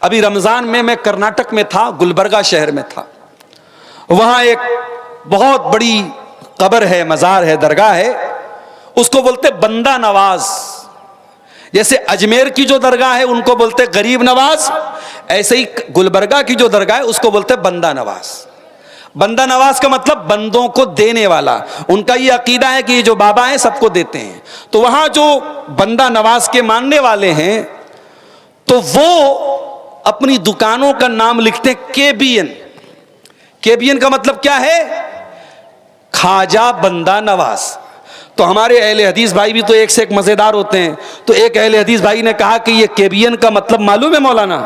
अभी रमजान में मैं कर्नाटक में था, गुलबर्गा शहर में था। वहां एक बहुत बड़ी कब्र है, मजार है, दरगाह है, उसको बोलते बंदा नवाज। जैसे अजमेर की जो दरगाह है उनको बोलते गरीब नवाज, ऐसे ही गुलबर्गा की जो दरगाह है उसको बोलते बंदा नवाज। बंदा नवाज का मतलब बंदों को देने वाला। उनका ये अकीदा है कि ये जो बाबा हैं सबको देते हैं। तो वहां जो बंदा नवाज के मानने वाले हैं तो वो अपनी दुकानों का नाम लिखते हैं केबीएन। केबीएन का मतलब क्या है? खाजा बंदा नवाज। तो हमारे अहले हदीस भाई भी तो एक से एक मजेदार होते हैं। तो एक अहले हदीस भाई ने कहा कि ये केबीएन का मतलब मालूम है मौलाना?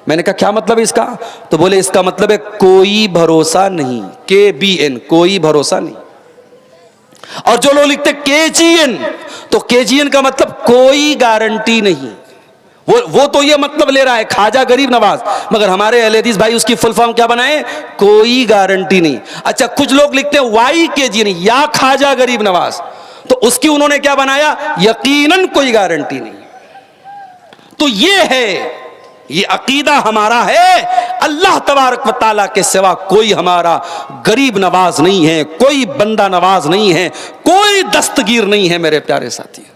मैंने कहा क्या मतलब है इसका? तो बोले इसका मतलब है कोई भरोसा नहीं। केबीएन कोई भरोसा नहीं। और जो लोग लिखते केजीएन, तो केजीएन का मतलब कोई गारंटी नहीं। वो तो ये मतलब ले रहा है खाजा गरीब नवाज, मगर हमारे अहले हदीस भाई उसकी फुल फॉर्म क्या बनाए? कोई गारंटी नहीं। अच्छा, कुछ लोग लिखते हैं वाई केजीएन, या खाजा गरीब नवाज, तो उसकी उन्होंने क्या बनाया? यकीनन कोई गारंटी नहीं। तो ये है, ये अकीदा हमारा है, अल्लाह तबारक व तआला के सिवा कोई हमारा गरीब नवाज नहीं है, कोई बंदा नवाज नहीं है, कोई दस्तगीर नहीं है। मेरे प्यारे साथी,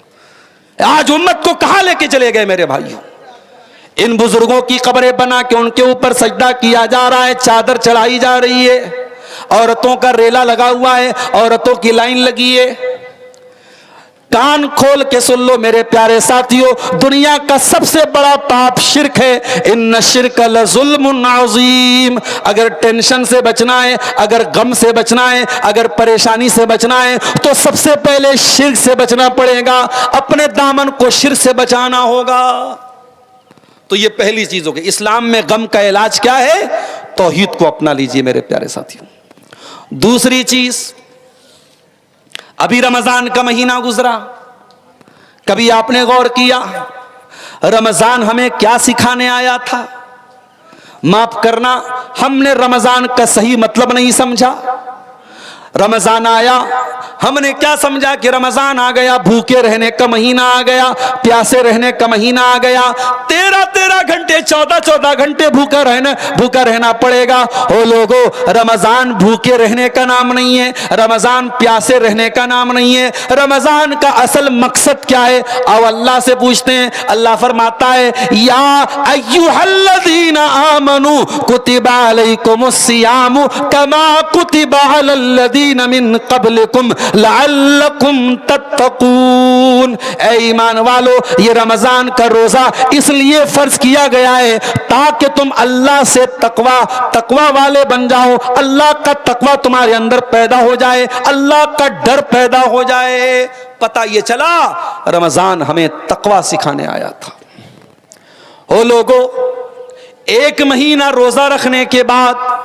आज उम्मत को कहां लेके चले गए मेरे भाइयों? इन बुजुर्गों की कब्रें बना के उनके ऊपर सजदा किया जा रहा है, चादर चढ़ाई जा रही है, औरतों का रेला लगा हुआ है, औरतों की लाइन लगी है। कान खोल के सुन लो मेरे प्यारे साथियों, दुनिया का सबसे बड़ा पाप शिर्क है। इन्न शिर्क लज़ुल्मुन अज़ीम। अगर टेंशन से बचना है, अगर गम से बचना है, अगर परेशानी से बचना है, तो सबसे पहले शिर्क से बचना पड़ेगा। अपने दामन को शिर्क से बचाना होगा। तो ये पहली चीज होगी। इस्लाम में गम का इलाज क्या है? तौहीद को अपना लीजिए मेरे प्यारे साथियों। दूसरी चीज, अभी रमजान का महीना गुजरा, कभी आपने गौर किया रमजान हमें क्या सिखाने आया था? माफ करना, हमने रमजान का सही मतलब नहीं समझा। रमजान आया, हमने क्या समझा कि रमजान आ गया, भूखे रहने का महीना आ गया, प्यासे रहने का महीना आ गया, 13-13 घंटे 14-14 घंटे भूखा रहना पड़ेगा। ओ लोगो, रमजान भूखे रहने का नाम नहीं है, रमजान प्यासे रहने का नाम नहीं है। रमजान का असल मकसद क्या है? अब अल्लाह से पूछते हैं। अल्लाह फरमाता है, या अय्युहल्लज़ीना आमनू कुतिबा अलैकुमुस्सियामु कमा कुतिबा अलल्लज़ीना मिन क़ब्लिकुम लअल्लकुम तत्तकून। ऐ ईमान वालो, ये रमजान का रोजा इसलिए फर्ज किया गया है ताकि तुम अल्लाह से तकवा वाले बन जाओ, अल्लाह का तकवा तुम्हारे अंदर पैदा हो जाए, अल्लाह का डर पैदा हो जाए। पता ये चला रमजान हमें तकवा सिखाने आया था। ओ लोगो, एक महीना रोजा रखने के बाद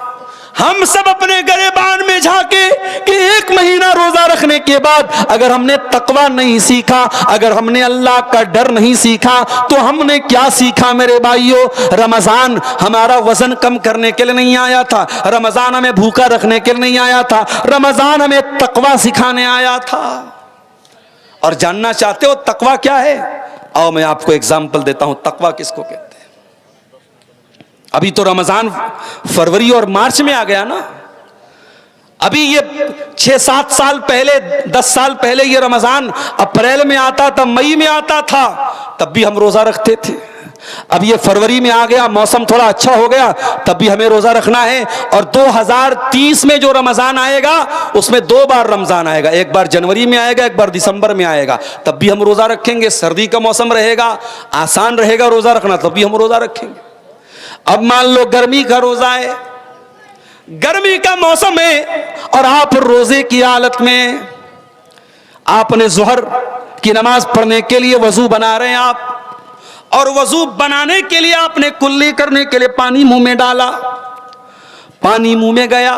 हम सब अपने गरेबान में झांके कि एक महीना रोजा रखने के बाद अगर हमने तकवा नहीं सीखा, अगर हमने अल्लाह का डर नहीं सीखा, तो हमने क्या सीखा मेरे भाइयों? रमजान हमारा वजन कम करने के लिए नहीं आया था, रमजान हमें भूखा रखने के लिए नहीं आया था, रमजान हमें तकवा सिखाने आया था। और जानना चाहते हो तकवा क्या है? आओ मैं आपको एग्जाम्पल देता हूं तकवा किसको कहते हैं। अभी तो रमजान फरवरी और मार्च में आ गया ना। अभी ये 6-7 साल पहले, 10 साल पहले ये रमजान अप्रैल में आता था, मई में आता था, तब भी हम रोजा रखते थे। अब ये फरवरी में आ गया, मौसम थोड़ा अच्छा हो गया, तब भी हमें रोजा रखना है। और 2030 में जो रमजान आएगा उसमें 2 बार रमजान आएगा, एक बार जनवरी में आएगा, एक बार दिसंबर में आएगा, तब भी हम रोजा रखेंगे। सर्दी का मौसम रहेगा, आसान रहेगा रोजा रखना, तब भी हम रोजा रखेंगे। अब मान लो गर्मी का रोजा है, गर्मी का मौसम है और आप रोजे की हालत में, आपने जोहर की नमाज पढ़ने के लिए वजू बना रहे हैं आप, और वजू बनाने के लिए आपने कुल्ली करने के लिए पानी मुंह में डाला, पानी मुंह में गया।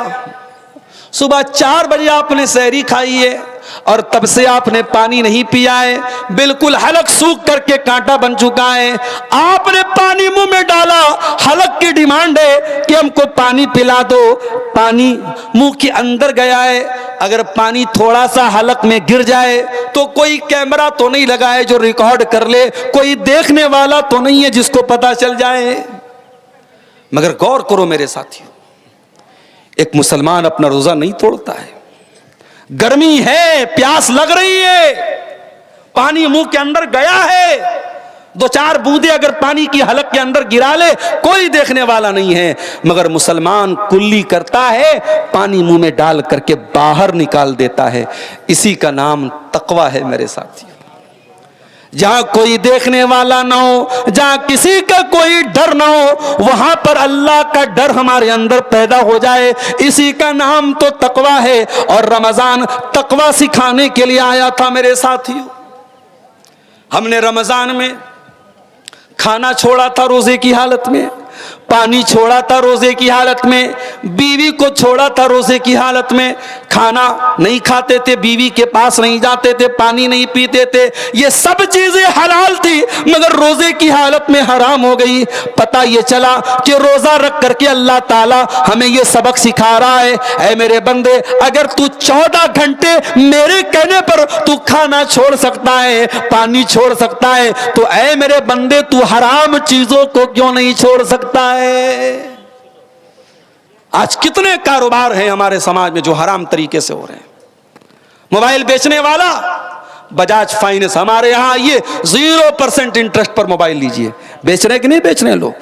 सुबह 4 बजे आपने सहरी खाई है और तब से आपने पानी नहीं पिया है, बिल्कुल हलक सूख करके कांटा बन चुका है। आपने पानी मुंह में डाला, हलक की डिमांड है कि हमको पानी पिला दो, पानी मुंह के अंदर गया है। अगर पानी थोड़ा सा हलक में गिर जाए तो कोई कैमरा तो नहीं लगा है जो रिकॉर्ड कर ले, कोई देखने वाला तो नहीं है जिसको पता चल जाए। मगर गौर करो मेरे साथियों, एक मुसलमान अपना रोजा नहीं तोड़ता है। गर्मी है, प्यास लग रही है, पानी मुंह के अंदर गया है, दो चार बूंदे अगर पानी की हलक के अंदर गिरा ले कोई देखने वाला नहीं है, मगर मुसलमान कुल्ली करता है, पानी मुंह में डाल करके बाहर निकाल देता है। इसी का नाम तकवा है मेरे साथियों। जहां कोई देखने वाला ना हो, जहां किसी का कोई डर ना हो, वहां पर अल्लाह का डर हमारे अंदर पैदा हो जाए, इसी का नाम तो तकवा है। और रमजान तकवा सिखाने के लिए आया था मेरे साथियों। हमने रमजान में खाना छोड़ा था रोजे की हालत में, पानी छोड़ा था रोजे की हालत में, बीवी को छोड़ा था रोजे की हालत में। खाना नहीं खाते थे, बीवी के पास नहीं जाते थे, पानी नहीं पीते थे, ये सब चीजें हलाल थी मगर रोजे की हालत में हराम हो गई। पता ये चला कि रोजा रख करके अल्लाह ताला हमें ये सबक सिखा रहा है, ऐ मेरे बंदे, अगर तू 14 घंटे मेरे कहने पर तू खाना छोड़ सकता है, पानी छोड़ सकता है, तो ऐ मेरे बंदे तू हराम चीजों को क्यों नहीं छोड़ सकता है। आज कितने कारोबार हैं हमारे समाज में जो हराम तरीके से हो रहे हैं। मोबाइल बेचने वाला बजाज फाइनेंस, हमारे यहां ये 0% इंटरेस्ट पर मोबाइल लीजिए, बेच रहे कि नहीं बेच रहे लोग?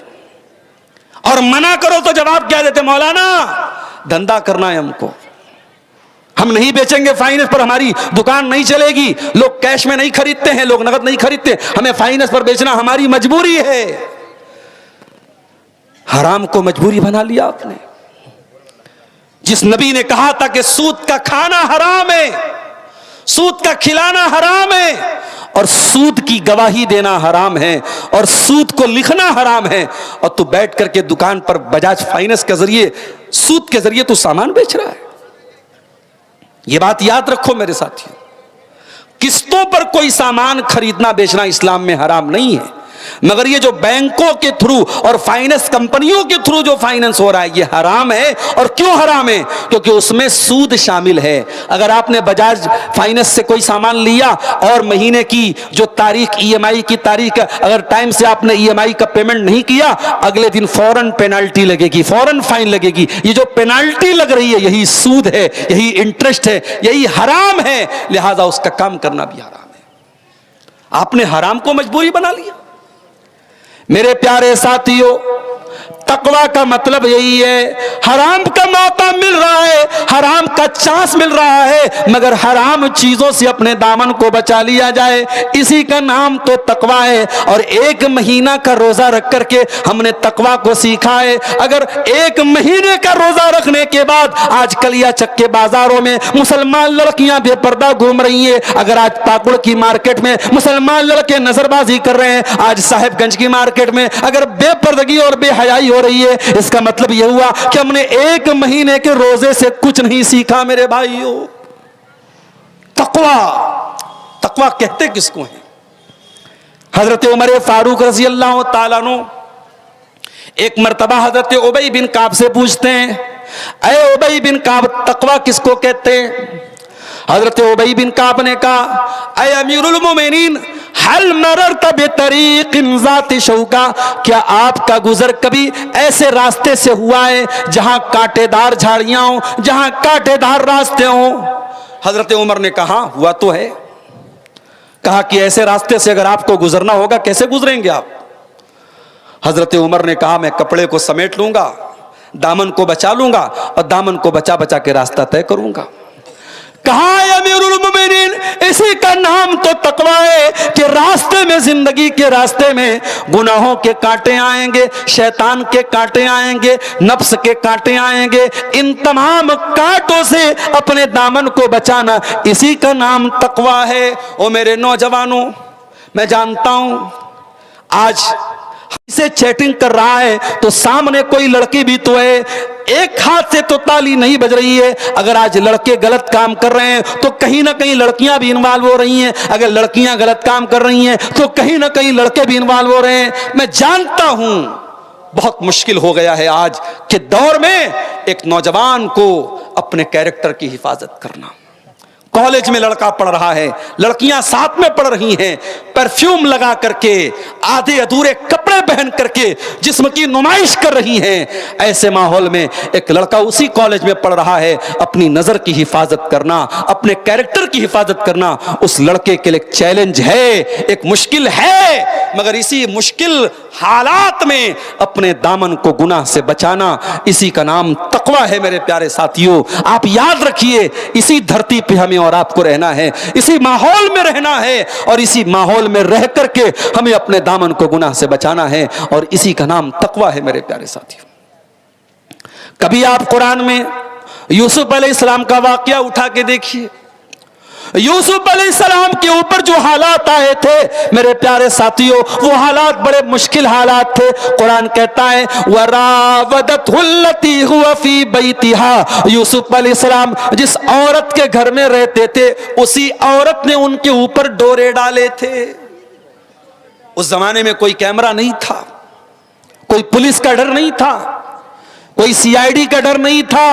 और मना करो तो जवाब क्या देते, मौलाना धंधा करना है हमको, हम नहीं बेचेंगे फाइनेंस पर, हमारी दुकान नहीं चलेगी। लोग कैश में नहीं खरीदते हैं, लोग नगद नहीं खरीदते, हमें फाइनेंस पर बेचना हमारी मजबूरी है। हराम को मजबूरी बना लिया आपने। जिस नबी ने कहा था कि सूद का खाना हराम है, सूद का खिलाना हराम है, और सूद की गवाही देना हराम है, और सूद को लिखना हराम है, और तू बैठ करके दुकान पर बजाज फाइनेंस के जरिए, सूद के जरिए तू सामान बेच रहा है। यह बात याद रखो मेरे साथियों, किस्तों पर कोई सामान खरीदना बेचना इस्लाम में हराम नहीं है, मगर ये जो बैंकों के थ्रू और फाइनेंस कंपनियों के थ्रू जो फाइनेंस हो रहा है ये हराम है। और क्यों हराम है? क्योंकि उसमें सूद शामिल है। अगर आपने बजाज फाइनेंस से कोई सामान लिया और महीने की जो तारीख, ईएमआई की तारीख, अगर टाइम से आपने ईएमआई का पेमेंट नहीं किया, अगले दिन फौरन पेनाल्टी लगेगी, फौरन फाइन लगेगी। ये जो पेनाल्टी लग रही है यही सूद है, यही इंटरेस्ट है, यही हराम है, लिहाजा उसका काम करना भी हराम है। आपने हराम को मजबूरी बना लिया। मेरे प्यारे साथियों, तकवा का मतलब यही है, हराम का मौका मिल रहा है, हराम का चांस मिल रहा है, मगर हराम चीजों से अपने दामन को बचा लिया जाए, इसी का नाम तो तकवा है। और 1 महीना का रोजा रख करके हमने तकवा को सीखा है। अगर 1 महीने का रोजा रखने के बाद आज कलियाचक के बाजारों में मुसलमान लड़कियां बेपर्दा घूम रही है, अगर आज पाकुड़ की मार्केट में मुसलमान लड़के नजरबाजी कर रहे हैं, आज साहेबगंज की मार्केट में अगर बेपर्दगी और बेहयाई हो रही है, इसका मतलब यह हुआ कि हमने 1 महीने के रोजे से कुछ नहीं सीखा मेरे भाइयों। तकवा, तकवा कहते किसको है? हजरत उमर फारूक रजी अल्लाह ताला अन्हु एक मर्तबा हजरत उबई बिन काब से पूछते हैं, ऐ उबई बिन काब, तकवा किसको कहते हैं? हजरत उबई बिन काब ने कहा, ऐ अमीरुल मोमिनीन, हल मररत बितरीक़िन ज़ाति शौका, क्या आपका गुजर कभी ऐसे रास्ते से हुआ है जहां कांटेदार झाड़ियां हो, जहां कांटेदार रास्ते हो? हजरत उमर ने कहा, हुआ तो है। कहा कि ऐसे रास्ते से अगर आपको गुजरना होगा कैसे गुजरेंगे आप? हजरत उमर ने कहा, मैं कपड़े को समेट लूंगा, दामन को बचा लूंगा और दामन को बचा बचा के रास्ता तय करूंगा। कहा अमीरुल मोमिनीन, इसी का नाम तो तकवा है कि रास्ते में, जिंदगी के रास्ते में गुनाहों के कांटे आएंगे, शैतान के कांटे आएंगे, नफ्स के कांटे आएंगे, इन तमाम कांटों से अपने दामन को बचाना, इसी का नाम तकवा है। ओ मेरे नौजवानों, मैं जानता हूं आज से चैटिंग कर रहा है तो सामने कोई लड़की भी तो है, एक हाथ से तो ताली नहीं बज रही है। अगर आज लड़के गलत काम कर रहे हैं तो कहीं ना कहीं लड़कियां भी इन्वॉल्व हो रही हैं, अगर लड़कियां गलत काम कर रही हैं तो कहीं ना कहीं लड़के भी इन्वॉल्व हो रहे हैं। मैं जानता हूं बहुत मुश्किल हो गया है आज के दौर में एक नौजवान को अपने कैरेक्टर की हिफाजत करना। कॉलेज में लड़का पढ़ रहा है, लड़कियां साथ में पढ़ रही हैं, परफ्यूम लगा करके, आधे अधूरे कपड़े पहन करके जिस्म की नुमाइश कर रही हैं। ऐसे माहौल में एक लड़का उसी कॉलेज में पढ़ रहा है। अपनी नजर की हिफाजत करना, अपने कैरेक्टर की हिफाजत करना उस लड़के के लिए एक चैलेंज है, एक मुश्किल है। मगर इसी मुश्किल हालात में अपने दामन को गुनाह से बचाना, इसी का नाम तकवा है मेरे प्यारे साथियों। आप याद रखिए, इसी धरती पे हमें और आपको रहना है, इसी माहौल में रहना है, और इसी माहौल में रह करके हमें अपने दामन को गुनाह से बचाना है, और इसी का नाम तकवा है मेरे प्यारे साथियों। कभी आप कुरान में यूसुफ अलैहिस्सलाम का वाकया उठा के देखिए। यूसुफ अलैहिस्सलाम के ऊपर जो हालात आए थे मेरे प्यारे साथियों, वो हालात बड़े मुश्किल हालात थे। कुरान कहता है वरावदतहुल्लती हुवा फी बैतिहा, यूसुफ अलैहिस्सलाम जिस औरत के घर में रहते थे उसी औरत ने उनके ऊपर डोरे डाले थे। उस जमाने में कोई कैमरा नहीं था, कोई पुलिस का डर नहीं था, कोई सीआईडी का डर नहीं था।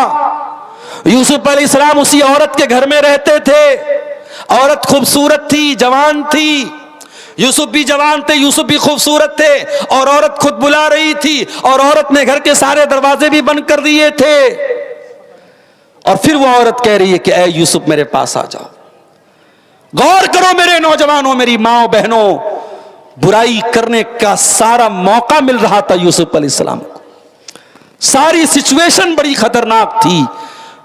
यूसुफ अलैहिस्सलाम उसी औरत के घर में रहते थे। औरत खूबसूरत थी, जवान थी, यूसुफ भी जवान थे, यूसुफ भी खूबसूरत थे, और औरत खुद बुला रही थी, और औरत ने घर के सारे दरवाजे भी बंद कर दिए थे। और फिर वो औरत कह रही है कि ऐ यूसुफ मेरे पास आ जाओ। गौर करो मेरे नौजवानों, मेरी माओ बहनों, बुराई करने का सारा मौका मिल रहा था यूसुफ अलैहिस्सलाम को। सारी सिचुएशन बड़ी खतरनाक थी,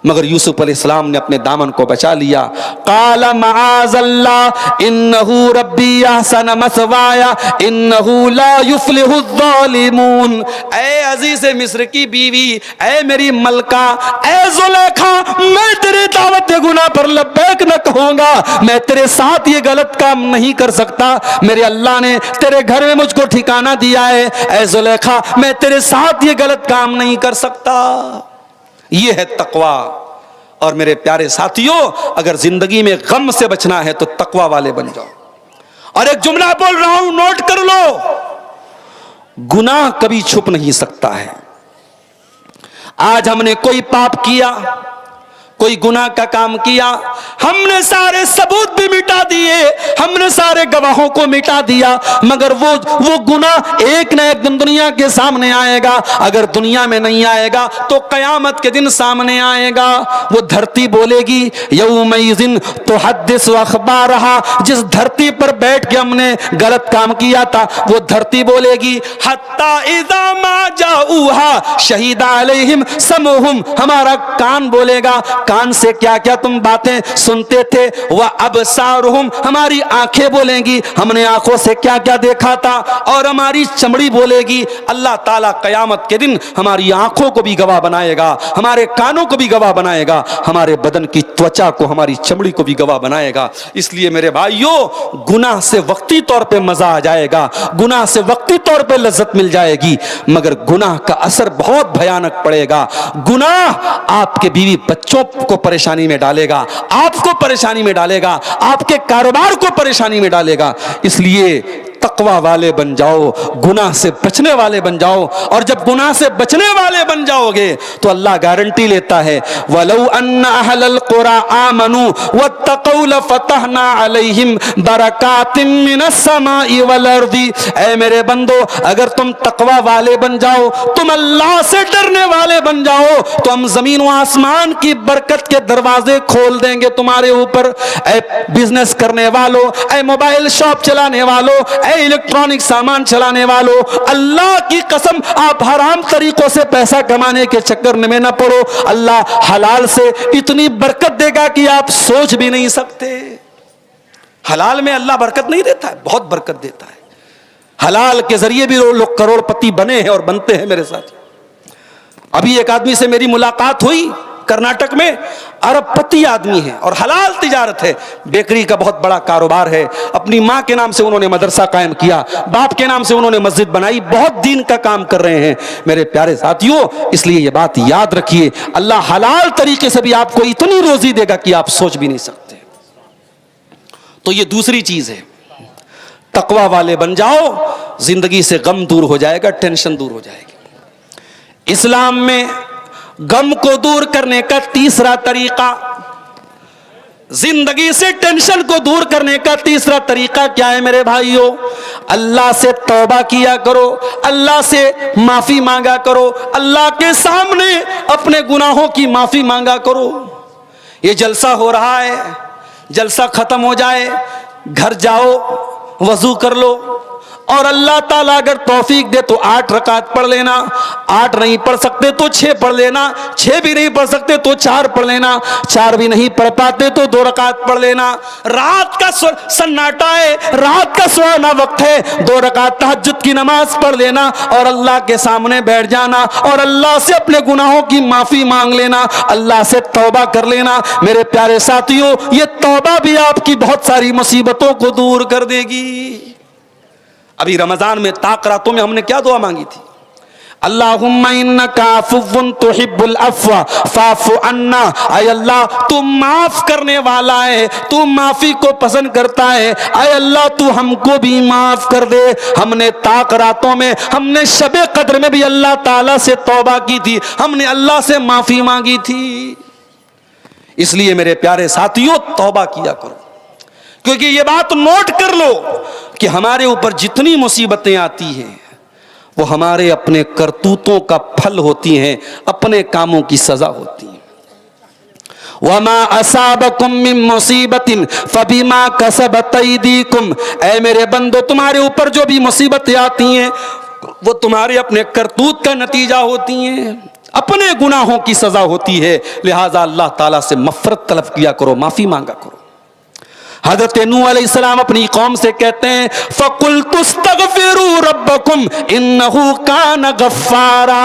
मगर यूसुफ अलैहिस्सलाम ने अपने दामन को बचा लिया। काला माअज़ल्लाह इन्नहु रब्बी अहसन मसवाया इन्नहु ला युफ्लिहुज़्ज़ालिमून। ऐ अजीज़ मिस्र की बीवी, ऐ मेरी मलका, ऐ ज़ुलेखा, मैं तेरे दावत गुनाह पर लब्बैक न कहूंगा, मैं तेरे साथ ये गलत काम नहीं कर सकता। मेरे अल्लाह ने तेरे घर में मुझको ठिकाना दिया है, ऐ ज़ुलेखा, मैं तेरे साथ ये गलत काम नहीं कर सकता। ये है तकवा। और मेरे प्यारे साथियों, अगर जिंदगी में गम से बचना है तो तकवा वाले बन जाओ। और एक जुमला बोल रहा हूं, नोट कर लो, गुनाह कभी छुप नहीं सकता है। आज हमने कोई पाप किया, कोई गुनाह का काम किया, हमने सारे सबूत भी मिटा दिए, हमने सारे गवाहों को मिटा दिया, मगर वो गुनाह एक न एक दिन दुनिया के सामने आएगा। अगर दुनिया में नहीं आएगा तो कयामत के दिन सामने आएगा। वो धरती बोलेगी यौमइज़िन तुहद्दिसु अख़बारहा, जिस धरती पर बैठ के हमने गलत काम किया था वो धरती बोलेगी हत्ता इज़ा मा जाऊहा शहीदा अलैहिम समूहुम, हमारा कान बोलेगा, कान से क्या क्या तुम बातें सुनते थे, वह अबसारुहुम, हमारी आंखें बोलेंगी, हमने आंखों से क्या क्या देखा था, और हमारी चमड़ी बोलेगी। अल्लाह ताला कयामत के दिन हमारी आंखों को भी गवाह बनाएगा, हमारे कानों को भी गवाह बनाएगा, हमारे बदन की त्वचा को, हमारी चमड़ी को भी गवाह बनाएगा। इसलिए मेरे भाइयों, गुनाह से वक्ती तौर पे मजा आ जाएगा, गुनाह से वक्ती तौर पे लज्जत मिल जाएगी, मगर गुनाह का असर बहुत भयानक पड़ेगा। गुनाह आपके बीवी बच्चों को परेशानी में डालेगा, आपको परेशानी में डालेगा, आपके कारोबार को परेशानी में डालेगा। इसलिए तकवा वाले बन जाओ, गुनाह से बचने वाले बन जाओ। और जब गुनाह से बचने वाले बन जाओगे तो अल्लाह गारंटी लेता है, वलौ अन्न अहलल कुरा आमनू वत्तक़ौ लफ़तहना अलैहिम बरकातिम मिनस समाई वल अर्दी। ऐ मेरे बंदो, अगर तुम तकवा वाले बन जाओ, तुम अल्लाह से डरने वाले बन जाओ, तो हम जमीन व आसमान की बरकत के दरवाजे खोल देंगे तुम्हारे ऊपर। ऐ बिजनेस करने वालों, ऐ मोबाइल शॉप चलाने वालों, इलेक्ट्रॉनिक सामान चलाने वालों, अल्लाह की कसम, आप हराम तरीकों से पैसा कमाने के चक्कर में न पड़ो। अल्लाह हलाल से इतनी बरकत देगा कि आप सोच भी नहीं सकते। हलाल में अल्लाह बरकत नहीं देता है, बहुत बरकत देता है। हलाल के जरिए भी लोग करोड़पति बने हैं और बनते हैं मेरे साथ। अभी एक आदमी से मेरी मुलाकात हुई, कर्नाटक में, अरबपति आदमी है और हलाल तिजारत है, बेकरी का बहुत बड़ा कारोबार है। अपनी माँ के नाम से उन्होंने मदरसा कायम किया, बाप के नाम से उन्होंने मस्जिद बनाई, बहुत दीन का काम कर रहे हैं मेरे प्यारे साथियों। इसलिए ये बात याद रखिए, अल्लाह हलाल तरीके से भी आपको इतनी रोजी देगा कि आप सोच भी नहीं सकते। तो ये दूसरी चीज है, तकवा वाले बन जाओ, जिंदगी से गम दूर हो जाएगा, टेंशन दूर हो जाएगी। इस्लाम में गम को दूर करने का तीसरा तरीका, जिंदगी से टेंशन को दूर करने का तीसरा तरीका क्या है मेरे भाइयों? अल्लाह से तौबा किया करो, अल्लाह से माफी मांगा करो, अल्लाह के सामने अपने गुनाहों की माफी मांगा करो। ये जलसा हो रहा है, जलसा खत्म हो जाए, घर जाओ, वजू कर लो और अल्लाह ताला अगर तौफीक दे तो 8 रकात पढ़ लेना, 8 नहीं पढ़ सकते तो 6 पढ़ लेना, 6 भी नहीं पढ़ सकते तो 4 पढ़ लेना, 4 भी नहीं पढ़ पाते तो 2 रकात पढ़ लेना। रात का सन्नाटा है, रात का सुहाना वक्त है, 2 रकात तहज्जुद की नमाज पढ़ लेना और अल्लाह के सामने बैठ जाना और अल्लाह से अपने गुनाहों की माफी मांग लेना, अल्लाह से तौबा कर लेना। मेरे प्यारे साथियों, ये तौबा भी आपकी बहुत सारी मुसीबतों को दूर कर देगी। अभी रमजान में ताक रातों में हमने क्या दुआ मांगी थी? अल्लाहुम्मा इन्नका अफ़्वुन तुहिब्बुल अफ़्व फ़अफ़ु अन्ना। ऐ अल्लाह, तू माफ करने वाला है, तू माफी को पसंद करता है। ऐ अल्लाह, तू हमको भी माफ कर दे। हमने ताक रातों में, हमने शबे कद्र में भी अल्लाह ताला से तौबा की थी, हमने अल्लाह से माफी मांगी थी। इसलिए मेरे प्यारे साथियों, तौबा किया करो, क्योंकि ये बात नोट कर लो कि हमारे ऊपर जितनी मुसीबतें आती हैं वो हमारे अपने करतूतों का फल होती हैं, अपने कामों की सजा होती है। वमा असाबकुम मिन मुसीबतिन फबिमा कसबत अयदीकुम। ऐ मेरे बंदो, तुम्हारे ऊपर जो भी मुसीबतें आती हैं वो तुम्हारे अपने करतूत का नतीजा होती हैं, अपने गुनाहों की सजा होती है। लिहाजा अल्लाह ताला से मफ़रत तलब किया करो, माफी मांगा करो। हज़रत नूह अलैहिस्सलाम अपनी कौम से कहते हैं, फ़कुल्तुस्तग़फ़िरू रब्बकुम इन्नहु कान गफ़्फ़ारा।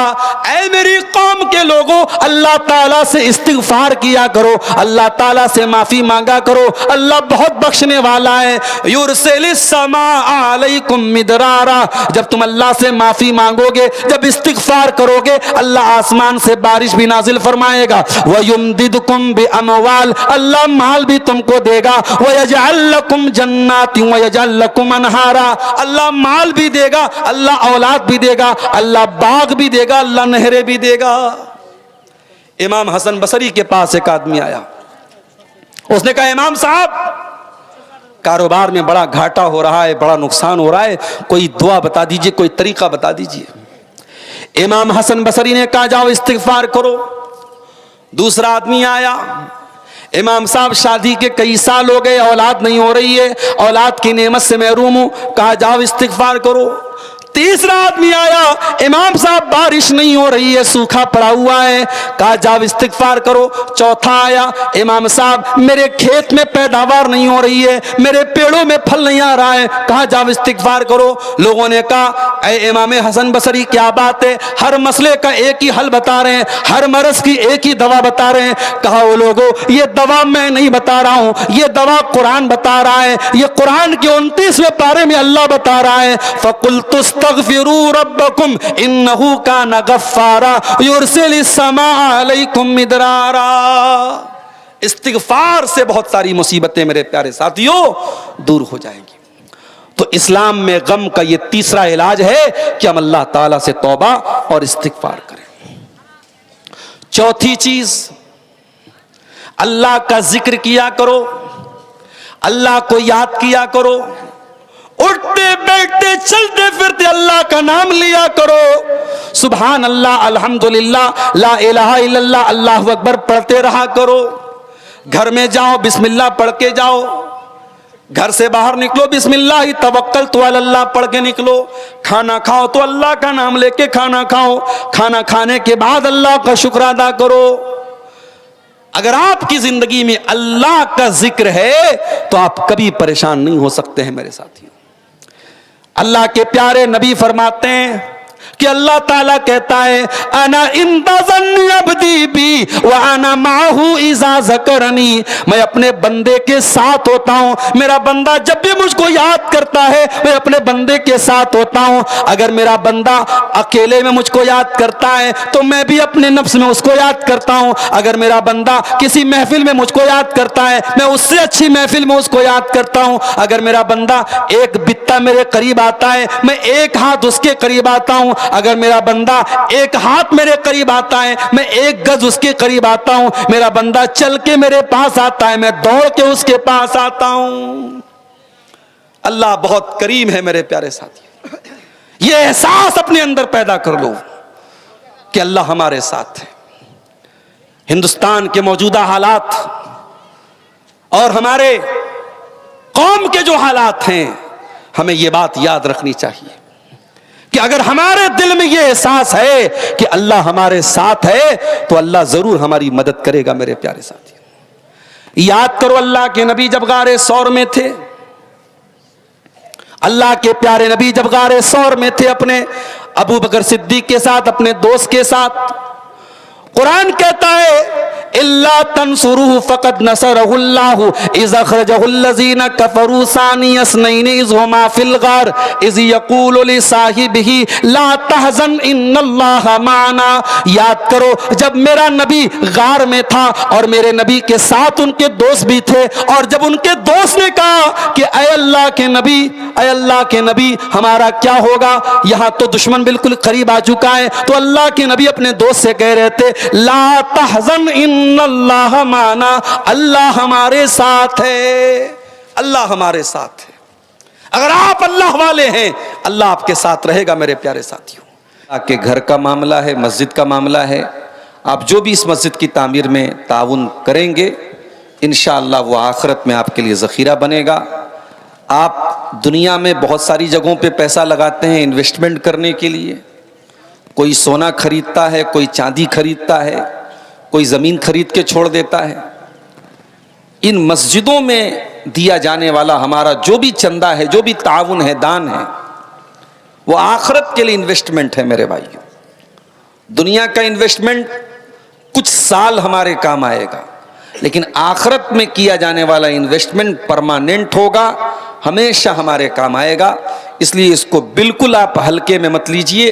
ऐ मेरी कौम के लोगों, अल्लाह ताला से इस्तिग़फ़ार किया करो, अल्लाह ताला से माफ़ी मांगा करो। अल्लाह बहुत बख्शने वाला है। युरसिलिस समा अलैकुम मिदरारा। जब तुम अल्लाह से माफ़ी मांगोगे, जब इस्तिग़फ़ार करोगे, अल्लाह आसमान से बारिश भी नाजिल फरमाएगा। वयुमदिदकुम बिअमवाल। अल्लाह माल भी तुमको देगा। यजअल्लकुम जन्नाति व यजअल्लकुम अनहारा। अल्लाह माल भी देगा, अल्लाह औलाद भी देगा, अल्लाह बाग भी देगा, अल्लाह नहरें भी देगा। इमाम हसन बसरी के पास एक आदमी आया, उसने कहा, इमाम साहब, कारोबार में बड़ा घाटा हो रहा है, बड़ा नुकसान हो रहा है, कोई दुआ बता दीजिए, कोई तरीका बता दीजिए। इमाम हसन बसरी ने कहा, जाओ इस्तिग़फ़ार करो। दूसरा आदमी आया, इमाम साहब, शादी के कई साल हो गए, औलाद नहीं हो रही है, औलाद की नेमत से महरूम हूं। कहा, जाओ इस्तिग़फ़ार करो। तीसरा आदमी आया, इमाम साहब, बारिश नहीं हो रही है, सूखा पड़ा हुआ है। कहा, जाओ इस्तिग़फ़ार करो। चौथा आया, इमाम साहब, मेरे खेत में पैदावार नहीं हो रही है, मेरे पेड़ों में फल नहीं आ रहा है। कहा, जाओ इस्तिग़फ़ार करो। लोगों ने कहा, ऐ इमाम हसन बसरी, क्या बात है, हर मसले का एक ही हल बता रहे हैं, हर मरज़ की एक ही दवा बता रहे हैं। कहा, वो लोगों, ये दवा मैं नहीं बता रहा हूँ, ये दवा कुरान बता रहा है, ये कुरान के 29वें पारे में अल्लाह बता रहा है, फ़कुल्तुस्तग़फ़िरू रब्बकुम इन्नहु कान गफ़्फ़ारा युरसिलिस समा अलैकुम मिदरारा। इस्तिग़फ़ार से बहुत सारी मुसीबतें मेरे प्यारे साथियों दूर हो जाएंगी। तो इस्लाम में गम का ये तीसरा इलाज है कि हम अल्लाह ताला से तौबा और इस्तिग़फ़ार करें। चौथी चीज, अल्लाह का जिक्र किया करो, अल्लाह को याद किया करो, उठते बैठते चलते फिरते अल्लाह का नाम लिया करो। सुभान अल्लाह, अल्हम्दुलिल्लाह, ला इलाहा इल्लल्लाह, अल्लाहु अकबर पढ़ते रहा करो। घर में जाओ, बिस्मिल्लाह पढ़ के जाओ। घर से बाहर निकलो, बिस्मिल्लाह ही तवक्कलतु अलल्लाह पढ़ के निकलो। खाना खाओ तो अल्लाह का नाम लेके खाना खाओ। खाना खाने के बाद अल्लाह का शुक्र अदा करो। अगर आपकी जिंदगी में अल्लाह का जिक्र है तो आप कभी परेशान नहीं हो सकते हैं मेरे साथियों। अल्लाह के प्यारे नबी फरमाते हैं कि अल्लाह ताला कहता है, अना इंदा ज़न्नि अब्दी बी व अना माहू इज़ा ज़करनी। मैं अपने बंदे के साथ होता हूँ, मेरा बंदा जब भी मुझको याद करता है मैं अपने बंदे के साथ होता हूँ। अगर मेरा बंदा अकेले में मुझको याद करता है तो मैं भी अपने नफ्स में उसको याद करता हूँ। अगर मेरा बंदा किसी महफिल में मुझको याद करता है मैं उससे अच्छी महफिल में उसको याद करता हूँ। अगर मेरा बंदा एक बित्ता मेरे करीब आता है मैं एक हाथ उसके करीब आता हूँ। अगर मेरा बंदा एक हाथ मेरे करीब आता है, मैं एक गज उसके करीब आता हूं। मेरा बंदा चल के मेरे पास आता है, मैं दौड़ के उसके पास आता हूं। अल्लाह बहुत करीम है मेरे प्यारे साथी। ये एहसास अपने अंदर पैदा कर लो कि अल्लाह हमारे साथ है। हिंदुस्तान के मौजूदा हालात और हमारे कौम के जो हालात हैं, हमें यह बात याद रखनी चाहिए कि अगर हमारे दिल में यह एहसास है कि अल्लाह हमारे साथ है तो अल्लाह जरूर हमारी मदद करेगा। मेरे प्यारे साथी, याद करो अल्लाह के नबी जब गारे सौर में थे, अल्लाह के प्यारे नबी जब गारे सौर में थे अपने अबू बकर सिद्दीक के साथ, अपने दोस्त के साथ, कुरान कहता है इल्ला तंसुरुहु फक़द नसरहुल्लाहु इज़ अख़रजहुल्लज़ीना कफ़रू सानी अस्नैनि इज़ हुमा फ़िल ग़ार इज़ यक़ूलु लिसाहिबिही ला तहज़न इन्नल्लाहा माना। याद करो जब मेरा नबी गार में था और मेरे नबी के साथ उनके दोस्त भी थे, और जब उनके दोस्त ने कहा कि ऐ अल्लाह के नबी, ऐ अल्लाह के नबी हमारा क्या होगा, यहां तो दुश्मन बिल्कुल करीब आ चुका है, तो अल्लाह के नबी अपने दोस्त से कह रहे थे ला तहज़न इन्नल्लाह माना, अल्लाह हमारे साथ है, अल्लाह हमारे साथ है। अगर आप अल्लाह वाले हैं, अल्लाह आपके साथ रहेगा। मेरे प्यारे साथियों, आपके घर का मामला है, मस्जिद का मामला है, आप जो भी इस मस्जिद की तामीर में ताउन करेंगे, इंशाअल्लाह वो आखिरत में आपके लिए ज़ख़ीरा बनेगा। आप दुनिया में बहुत सारी जगहों पे पैसा लगाते हैं इन्वेस्टमेंट करने के लिए, कोई सोना खरीदता है, कोई चांदी खरीदता है, कोई ज़मीन खरीद के छोड़ देता है। इन मस्जिदों में दिया जाने वाला हमारा जो भी चंदा है, जो भी ताउन है, दान है, वो आखिरत के लिए इन्वेस्टमेंट है। मेरे भाइयों, दुनिया का इन्वेस्टमेंट कुछ साल हमारे काम आएगा, लेकिन आखिरत में किया जाने वाला इन्वेस्टमेंट परमानेंट होगा, हमेशा हमारे काम आएगा। इसलिए इसको बिल्कुल आप हल्के में मत लीजिए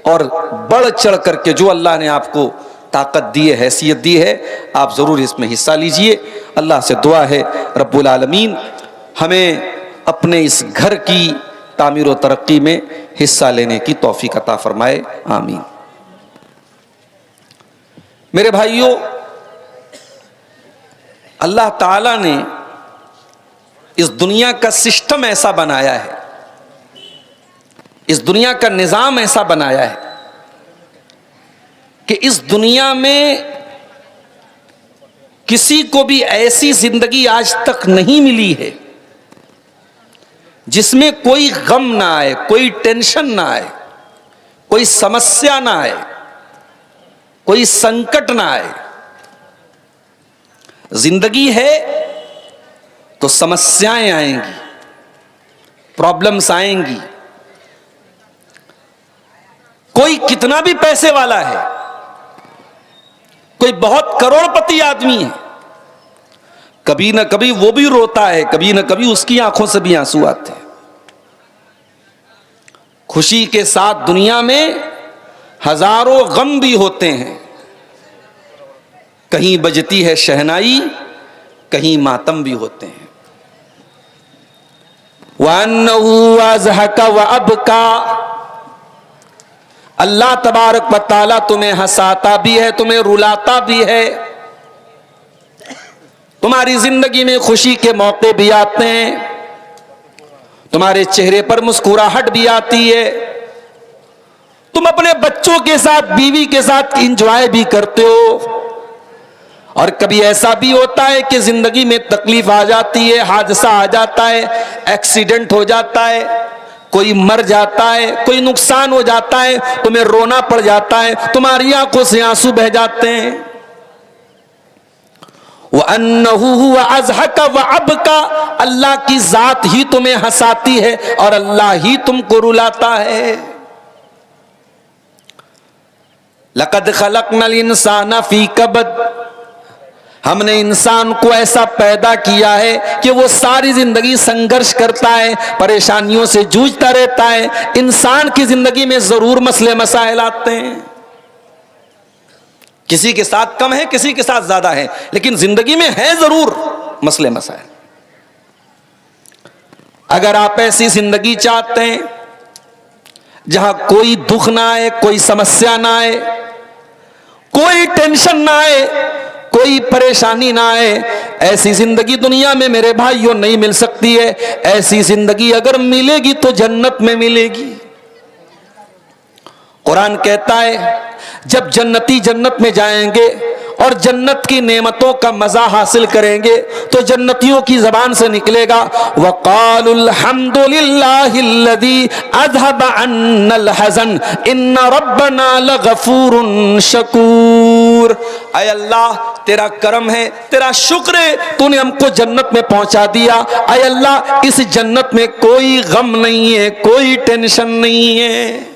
और बढ़ चढ़ करके जो अल्लाह ने आपको ताकत दी है, हैसियत दी है, आप ज़रूर इसमें हिस्सा लीजिए। अल्लाह से दुआ है रब्बुल आलमीन हमें अपने इस घर की तामीर व तरक्की में हिस्सा लेने की तौफीक अता फरमाए, आमीन। मेरे भाइयों, अल्लाह ताला ने इस दुनिया का सिस्टम ऐसा बनाया है, इस दुनिया का निज़ाम ऐसा बनाया है कि इस दुनिया में किसी को भी ऐसी जिंदगी आज तक नहीं मिली है जिसमें कोई गम ना आए, कोई टेंशन ना आए, कोई समस्या ना आए, कोई संकट ना आए। जिंदगी है तो समस्याएं आएंगी, प्रॉब्लम्स आएंगी। कोई कितना भी पैसे वाला है, कोई बहुत करोड़पति आदमी है, कभी ना कभी वो भी रोता है, कभी ना कभी उसकी आंखों से भी आंसू आते हैं। खुशी के साथ दुनिया में हजारों गम भी होते हैं, कहीं बजती है शहनाई, कहीं मातम भी होते हैं। वअन्नहु अज़हका व अबका, अल्लाह तबारक व तआला तुम्हें हंसाता भी है, तुम्हें रुलाता भी है। तुम्हारी जिंदगी में खुशी के मौके भी आते हैं, तुम्हारे चेहरे पर मुस्कुराहट भी आती है, तुम अपने बच्चों के साथ, बीवी के साथ इंजॉय भी करते हो। और कभी ऐसा भी होता है कि जिंदगी में तकलीफ आ जाती है, हादसा आ जाता है, एक्सीडेंट हो जाता है, कोई मर जाता है, कोई नुकसान हो जाता है, तुम्हें रोना पड़ जाता है, तुम्हारी आंखों से आंसू बह जाते हैं। वअन्नहु हुव अज़हका व अबका, अल्लाह की जात ही तुम्हें हंसाती है और अल्लाह ही तुमको रुलाता है। लक़द खलक़नल इंसाना फ़ी कबद, हमने इंसान को ऐसा पैदा किया है कि वो सारी जिंदगी संघर्ष करता है, परेशानियों से जूझता रहता है। इंसान की जिंदगी में जरूर मसले मसाइल आते हैं, किसी के साथ कम है, किसी के साथ ज्यादा है, लेकिन जिंदगी में है जरूर मसले मसाइल। अगर आप ऐसी जिंदगी चाहते हैं, जहां कोई दुख ना आए, कोई समस्या ना आए, कोई टेंशन ना आए, कोई परेशानी ना आए। ऐसी जिंदगी दुनिया में मेरे भाइयों नहीं मिल सकती है। ऐसी जिंदगी अगर मिलेगी तो जन्नत में मिलेगी। कुरान कहता है जब जन्नती जन्नत में जाएंगे और जन्नत की नेमतों का मजा हासिल करेंगे तो जन्नतियों की जबान से निकलेगा वक़ालुल हम्दुलिल्लाहिल्लज़ी अज़हबा अन्नल हज़न इन्ना रब्बना लगफूरुन शकूर। ऐ अल्लाह तेरा करम है, तेरा शुक्र है, तूने हमको जन्नत में पहुंचा दिया। ऐ अल्लाह इस जन्नत में कोई गम नहीं है, कोई टेंशन नहीं है।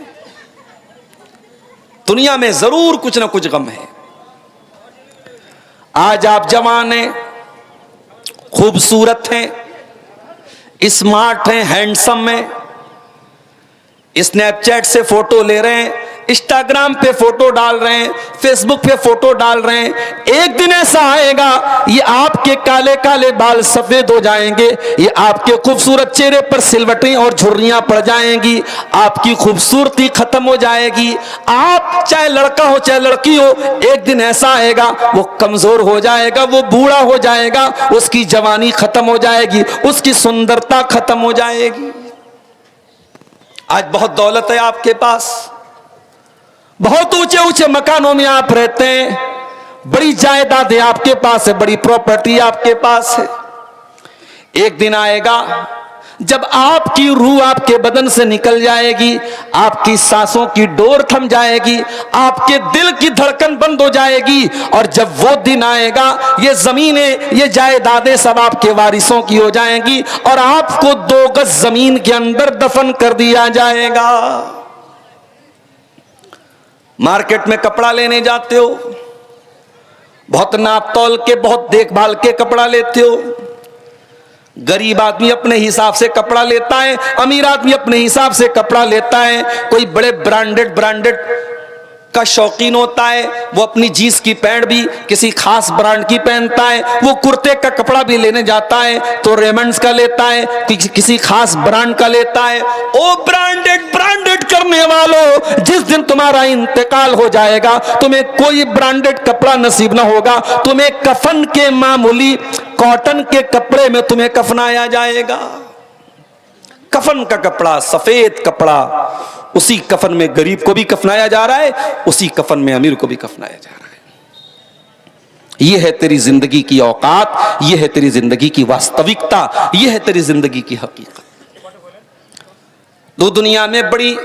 दुनिया में जरूर कुछ ना कुछ गम है। आज आप जवान हैं, खूबसूरत हैं, स्मार्ट हैं, हैंडसम हैं, स्नैपचैट से फोटो ले रहे हैं, इंस्टाग्राम पे फोटो डाल रहे हैं, फेसबुक पे फोटो डाल रहे हैं। एक दिन ऐसा आएगा ये आपके काले काले बाल सफेद हो जाएंगे, ये आपके खूबसूरत चेहरे पर सिलवटें और झुर्रियां पड़ जाएंगी, आपकी खूबसूरती खत्म हो जाएगी। आप चाहे लड़का हो चाहे लड़की हो, एक दिन ऐसा आएगा वो कमजोर हो जाएगा, वो बूढ़ा हो जाएगा, उसकी जवानी खत्म हो जाएगी, उसकी सुंदरता खत्म हो जाएगी। आज बहुत दौलत है आपके पास, बहुत ऊंचे ऊंचे मकानों में आप रहते हैं, बड़ी जायदादें आपके पास है, बड़ी प्रॉपर्टी आपके पास है। एक दिन आएगा जब आपकी रूह आपके बदन से निकल जाएगी, आपकी सांसों की डोर थम जाएगी, आपके दिल की धड़कन बंद हो जाएगी। और जब वो दिन आएगा ये जमीनें, ये जायदादें सब आपके वारिसों की हो जाएंगी और आपको 2 गज जमीन के अंदर दफन कर दिया जाएगा। मार्केट में कपड़ा लेने जाते हो, बहुत नाप तौल के, बहुत देखभाल के कपड़ा लेते हो। गरीब आदमी अपने हिसाब से कपड़ा लेता है, अमीर आदमी अपने हिसाब से कपड़ा लेता है। कोई बड़े ब्रांडेड का शौकीन होता है, वो अपनी जींस की पैंट भी किसी खास ब्रांड की पहनता है। वो कुर्ते का कपड़ा भी लेने जाता है तो रेमंड्स का लेता है, किसी खास ब्रांड का लेता है। ओ ब्रांडेड करने वालों, जिस दिन तुम्हारा इंतकाल हो जाएगा तुम्हें कोई ब्रांडेड कपड़ा नसीब ना होगा, तुम्हें कफन के मामूली कॉटन के कपड़े में तुम्हें कफनाया जाएगा। कफन का कपड़ा, सफेद कपड़ा, उसी कफन में गरीब को भी कफनाया जा रहा है, उसी कफन में अमीर को भी कफनाया जा रहा है। यह है तेरी जिंदगी की औकात, यह है तेरी जिंदगी की वास्तविकता, यह है तेरी जिंदगी की हकीकत। दो दुनिया में बड़ी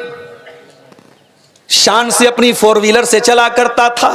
शान से अपनी 4 व्हीलर से चला करता था,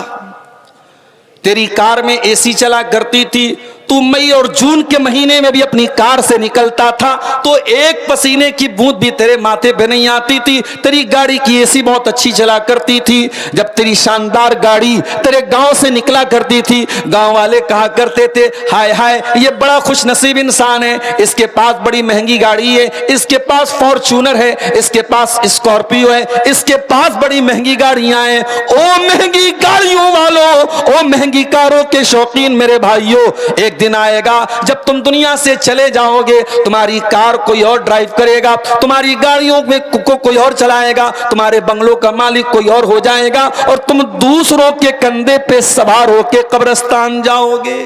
तेरी कार में एसी चला करती थी, तू मई और जून के महीने में भी अपनी कार से निकलता था तो एक पसीने की बूंद भी तेरे माथे पे नहीं आती थी। तेरी गाड़ी की एसी बहुत अच्छी चला करती थी। जब तेरी शानदार गाड़ी तेरे गांव से निकला करती थी, गांव वाले कहा करते थे हाय हाय ये बड़ा खुशनसीब इंसान है, इसके पास बड़ी महंगी गाड़ी है, इसके पास फॉर्च्यूनर है, इसके पास स्कॉर्पियो है, इसके पास बड़ी महंगी गाड़ियां हैं। ओ महंगी गाड़ियों वालों, ओ महंगी कारों के शौकीन मेरे भाइयों, एक दिन आएगा जब तुम दुनिया से चले जाओगे, तुम्हारी कार कोई और ड्राइव करेगा, तुम्हारी गाड़ियों में को कोई और चलाएगा, तुम्हारे बंगलों का मालिक कोई और हो जाएगा और तुम दूसरों के कंधे पे सवार होके कब्रिस्तान जाओगे।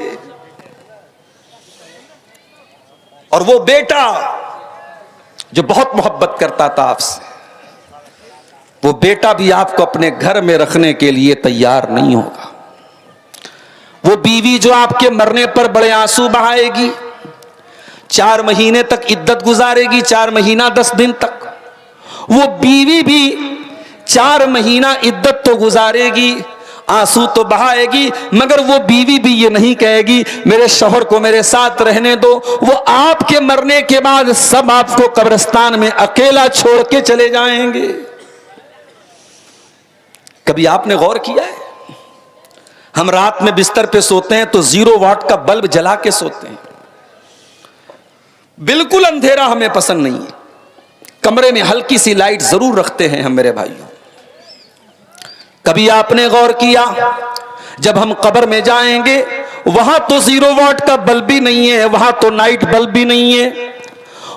और वो बेटा जो बहुत मोहब्बत करता था आपसे, वो बेटा भी आपको अपने घर में रखने के लिए तैयार नहीं होगा। वो बीवी जो आपके मरने पर बड़े आंसू बहाएगी, 4 महीने तक इद्दत गुजारेगी, 4 महीना 10 दिन तक, वो बीवी भी 4 महीना इद्दत तो गुजारेगी, आंसू तो बहाएगी, मगर वो बीवी भी ये नहीं कहेगी मेरे शौहर को मेरे साथ रहने दो। वो आपके मरने के बाद सब आपको कब्रिस्तान में अकेला छोड़ के चले जाएंगे। कभी आपने गौर किया है, हम रात में बिस्तर पे सोते हैं तो 0 वाट का बल्ब जला के सोते हैं, बिल्कुल अंधेरा हमें पसंद नहीं है, कमरे में हल्की सी लाइट जरूर रखते हैं हम मेरे भाइयों। कभी आपने गौर किया जब हम कब्र में जाएंगे वहां तो 0 वाट का बल्ब भी नहीं है, वहां तो नाइट बल्ब भी नहीं है,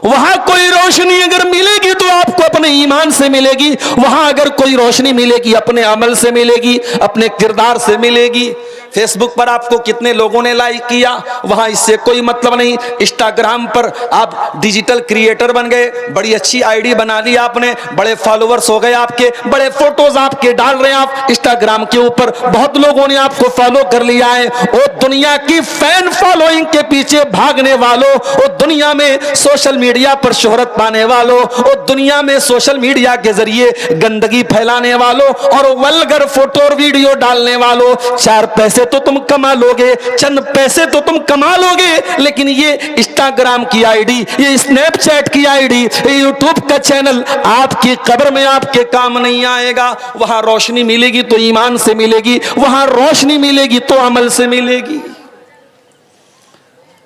वहां कोई रोशनी अगर मिलेगी तो आपको अपने ईमान से मिलेगी, वहां अगर कोई रोशनी मिलेगी अपने अमल से मिलेगी, अपने किरदार से मिलेगी। फेसबुक पर आपको कितने लोगों ने लाइक किया, वहां इससे कोई मतलब नहीं। इंस्टाग्राम पर आप डिजिटल क्रिएटर बन गए, बड़ी अच्छी आईडी बना ली आपने, बड़े फॉलोअर्स हो गए आपके, बड़े फोटोज आपके डाल रहे हैं आप इंस्टाग्राम के ऊपर, बहुत लोगों ने आपको फॉलो कर लिया है। वो दुनिया की फैन फॉलोइंग के पीछे भागने वालों, वो दुनिया में सोशल मीडिया पर शोहरत पाने वालों, वो दुनिया में सोशल मीडिया के जरिए गंदगी फैलाने वालों और वल्गर फोटो और वीडियो डालने वालों, चार पैसे तो तुम कमा लोगे, चंद पैसे तो तुम कमा लोगे, लेकिन ये इंस्टाग्राम की आईडी, ये स्नैपचैट की आईडी, ये यूट्यूब का चैनल आपकी कब्र में आपके काम नहीं आएगा। वहां रोशनी मिलेगी तो ईमान से मिलेगी, वहां रोशनी मिलेगी तो अमल से मिलेगी।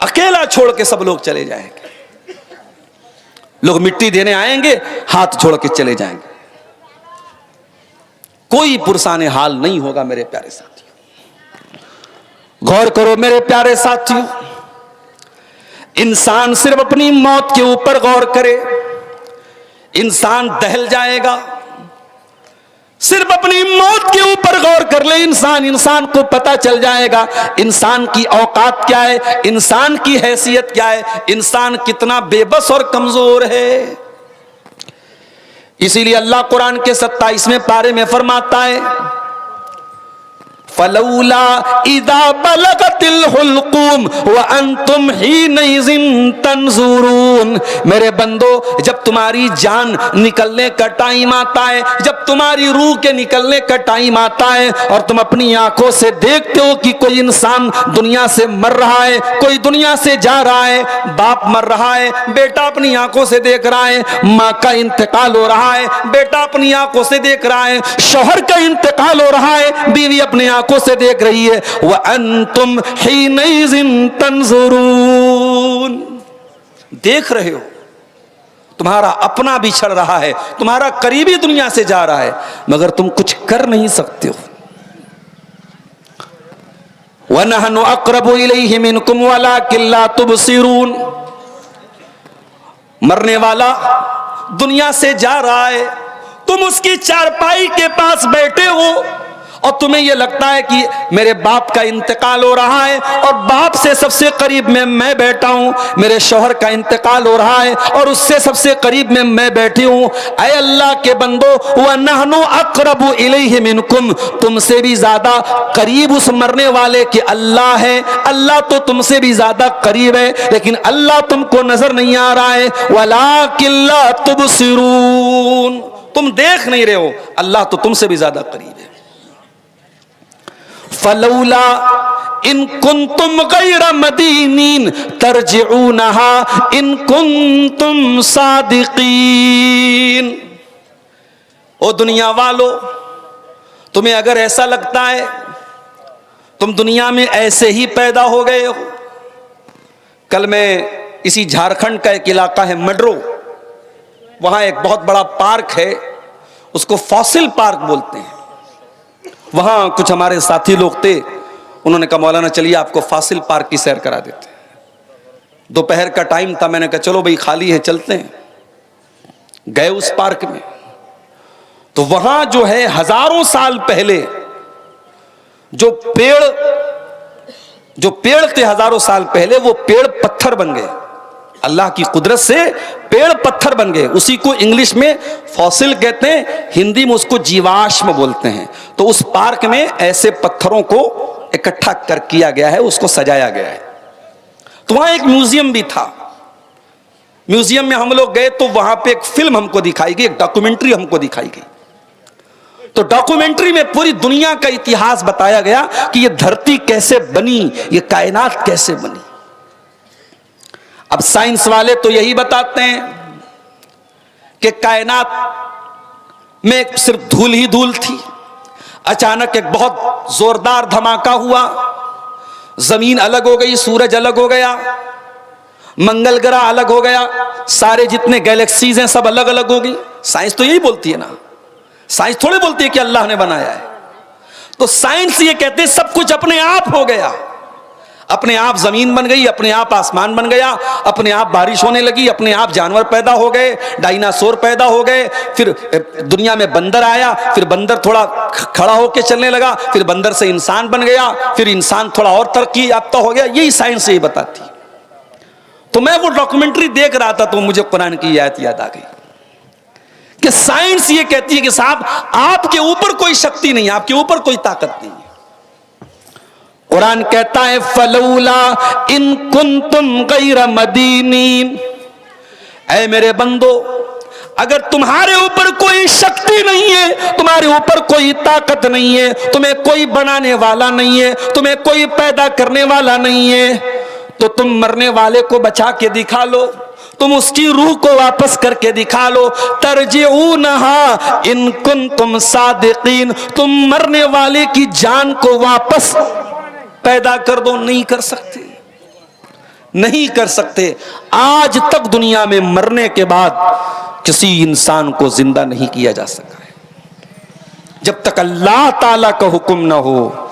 अकेला छोड़ के सब लोग चले जाएंगे, लोग मिट्टी देने आएंगे, हाथ छोड़ के चले जाएंगे, कोई पुरसाने हाल नहीं होगा। मेरे प्यारे साथियों, गौर करो मेरे प्यारे साथियों, इंसान सिर्फ अपनी मौत के ऊपर गौर करे, इंसान दहल जाएगा। सिर्फ अपनी मौत के ऊपर गौर कर ले इंसान को पता चल जाएगा इंसान की औकात क्या है, इंसान की हैसियत क्या है, इंसान कितना बेबस और कमजोर है। इसीलिए अल्लाह कुरान के 27वें पारे में फरमाता है, फलौला इदा बलगतिल हुल्कुम व अंतुम हीनइज़िन तंजुरून। मेरे बंदो, जब तुम्हारी जान निकलने का टाइम आता है, जब तुम्हारी रूह के निकलने का टाइम आता है और तुम अपनी आंखों से देखते हो कि कोई इंसान दुनिया से मर रहा है, कोई दुनिया से जा रहा है, बाप मर रहा है, बेटा अपनी आंखों से देख रहा है, माँ का इंतकाल हो रहा है, बेटा अपनी आंखों से देख रहा है, शौहर का इंतकाल हो रहा है, बीवी अपनी आंखों से देख रही है, व अंतुम हीनइज़िन तंजुरून। देख रहे हो तुम्हारा अपना बिछड़ रहा है, तुम्हारा करीबी दुनिया से जा रहा है, मगर तुम कुछ कर नहीं सकते हो। व नहनु अक़रबु इलैहि मिनकुम वलाकिन ला तुबसिरून। मरने वाला दुनिया से जा रहा है, तुम उसकी चारपाई के पास बैठे हो और तुम्हें यह लगता है कि मेरे बाप का इंतकाल हो रहा है और बाप से सबसे करीब में मैं बैठा हूं, मेरे शौहर का इंतकाल हो रहा है और उससे सबसे करीब में मैं बैठी हूं। ऐ अल्लाह के बंदो, व नहनु अक़रबु इलैहि मिनकुम, तुमसे भी ज्यादा करीब उस मरने वाले के अल्लाह है। अल्लाह तो तुमसे भी ज्यादा करीब है, लेकिन अल्लाह तुमको नजर नहीं आ रहा है। वलाकिन ला तुबसिरून, तुम देख नहीं रहे हो, अल्लाह तो तुमसे भी ज्यादा करीब है। फलौला इन कुंतुम गैर मदीनीन तरजिऊनहा इन कुंतुम सादिकीन। ओ दुनिया वालों, तुम्हें अगर ऐसा लगता है तुम दुनिया में ऐसे ही पैदा हो गए हो। कल मैं इसी झारखंड का एक इलाका है मड्रो, वहां एक बहुत बड़ा पार्क है, उसको फॉसिल पार्क बोलते हैं। वहां कुछ हमारे साथी लोग थे, उन्होंने कहा मौलाना चलिए आपको फॉसिल पार्क की सैर करा देते हैं। दोपहर का टाइम था, मैंने कहा चलो भाई खाली है चलते हैं। गए उस पार्क में, तो वहां जो है हजारों साल पहले जो पेड़ थे, हजारों साल पहले वो पेड़ पत्थर बन गए। अल्लाह की कुदरत से पेड़ पत्थर बन गए। उसी को इंग्लिश में फॉसिल कहते हैं, हिंदी में उसको जीवाश्म बोलते हैं। तो उस पार्क में ऐसे पत्थरों को इकट्ठा कर किया गया है, उसको सजाया गया है। तो वहां एक म्यूजियम भी था। म्यूजियम में हम लोग गए तो वहां पे एक फिल्म हमको दिखाई गई, एक डॉक्यूमेंट्री हमको दिखाई गई। तो डॉक्यूमेंट्री में पूरी दुनिया का इतिहास बताया गया कि ये धरती कैसे बनी, ये कायनात कैसे बनी। अब साइंस वाले तो यही बताते हैं कि कायनात में सिर्फ धूल ही धूल थी, अचानक एक बहुत जोरदार धमाका हुआ, जमीन अलग हो गई, सूरज अलग हो गया, मंगल ग्रह अलग हो गया, सारे जितने गैलेक्सीज हैं सब अलग अलग हो गई। साइंस तो यही बोलती है ना, साइंस थोड़ी बोलती है कि अल्लाह ने बनाया है। तो साइंस ये कहते हैं सब कुछ अपने आप हो गया। अपने आप जमीन बन गई, अपने आप आसमान बन गया, अपने आप बारिश होने लगी, अपने आप जानवर पैदा हो गए, डायनासोर पैदा हो गए, फिर दुनिया में बंदर आया, फिर बंदर थोड़ा खड़ा होकर चलने लगा, फिर बंदर से इंसान बन गया, फिर इंसान थोड़ा और तरक्की याफ्ता हो गया। यही साइंस यही बताती। तो मैं वो डॉक्यूमेंट्री देख रहा था तो मुझे कुरान की आयत याद आ गई कि साइंस ये कहती है कि साहब आपके ऊपर कोई शक्ति नहीं है, आपके ऊपर कोई ताकत नहीं है। कुरान कहता है फलौला इन कुंतुम गैर मदीनीन, ऐ मेरे बंदो अगर तुम्हारे ऊपर कोई शक्ति नहीं है, तुम्हारे ऊपर कोई ताकत नहीं है, तुम्हें कोई बनाने वाला नहीं है, तुम्हें कोई पैदा करने वाला नहीं है, तो तुम मरने वाले को बचा के दिखा लो, तुम उसकी रूह को वापस करके दिखा लो। तरजिऊनहा इन कुंतुम सादिकीन, तुम मरने वाले की जान को वापस पैदा कर दो। नहीं कर सकते, नहीं कर सकते। आज तक दुनिया में मरने के बाद किसी इंसान को जिंदा नहीं किया जा सका है। जब तक अल्लाह ताला का हुक्म ना हो,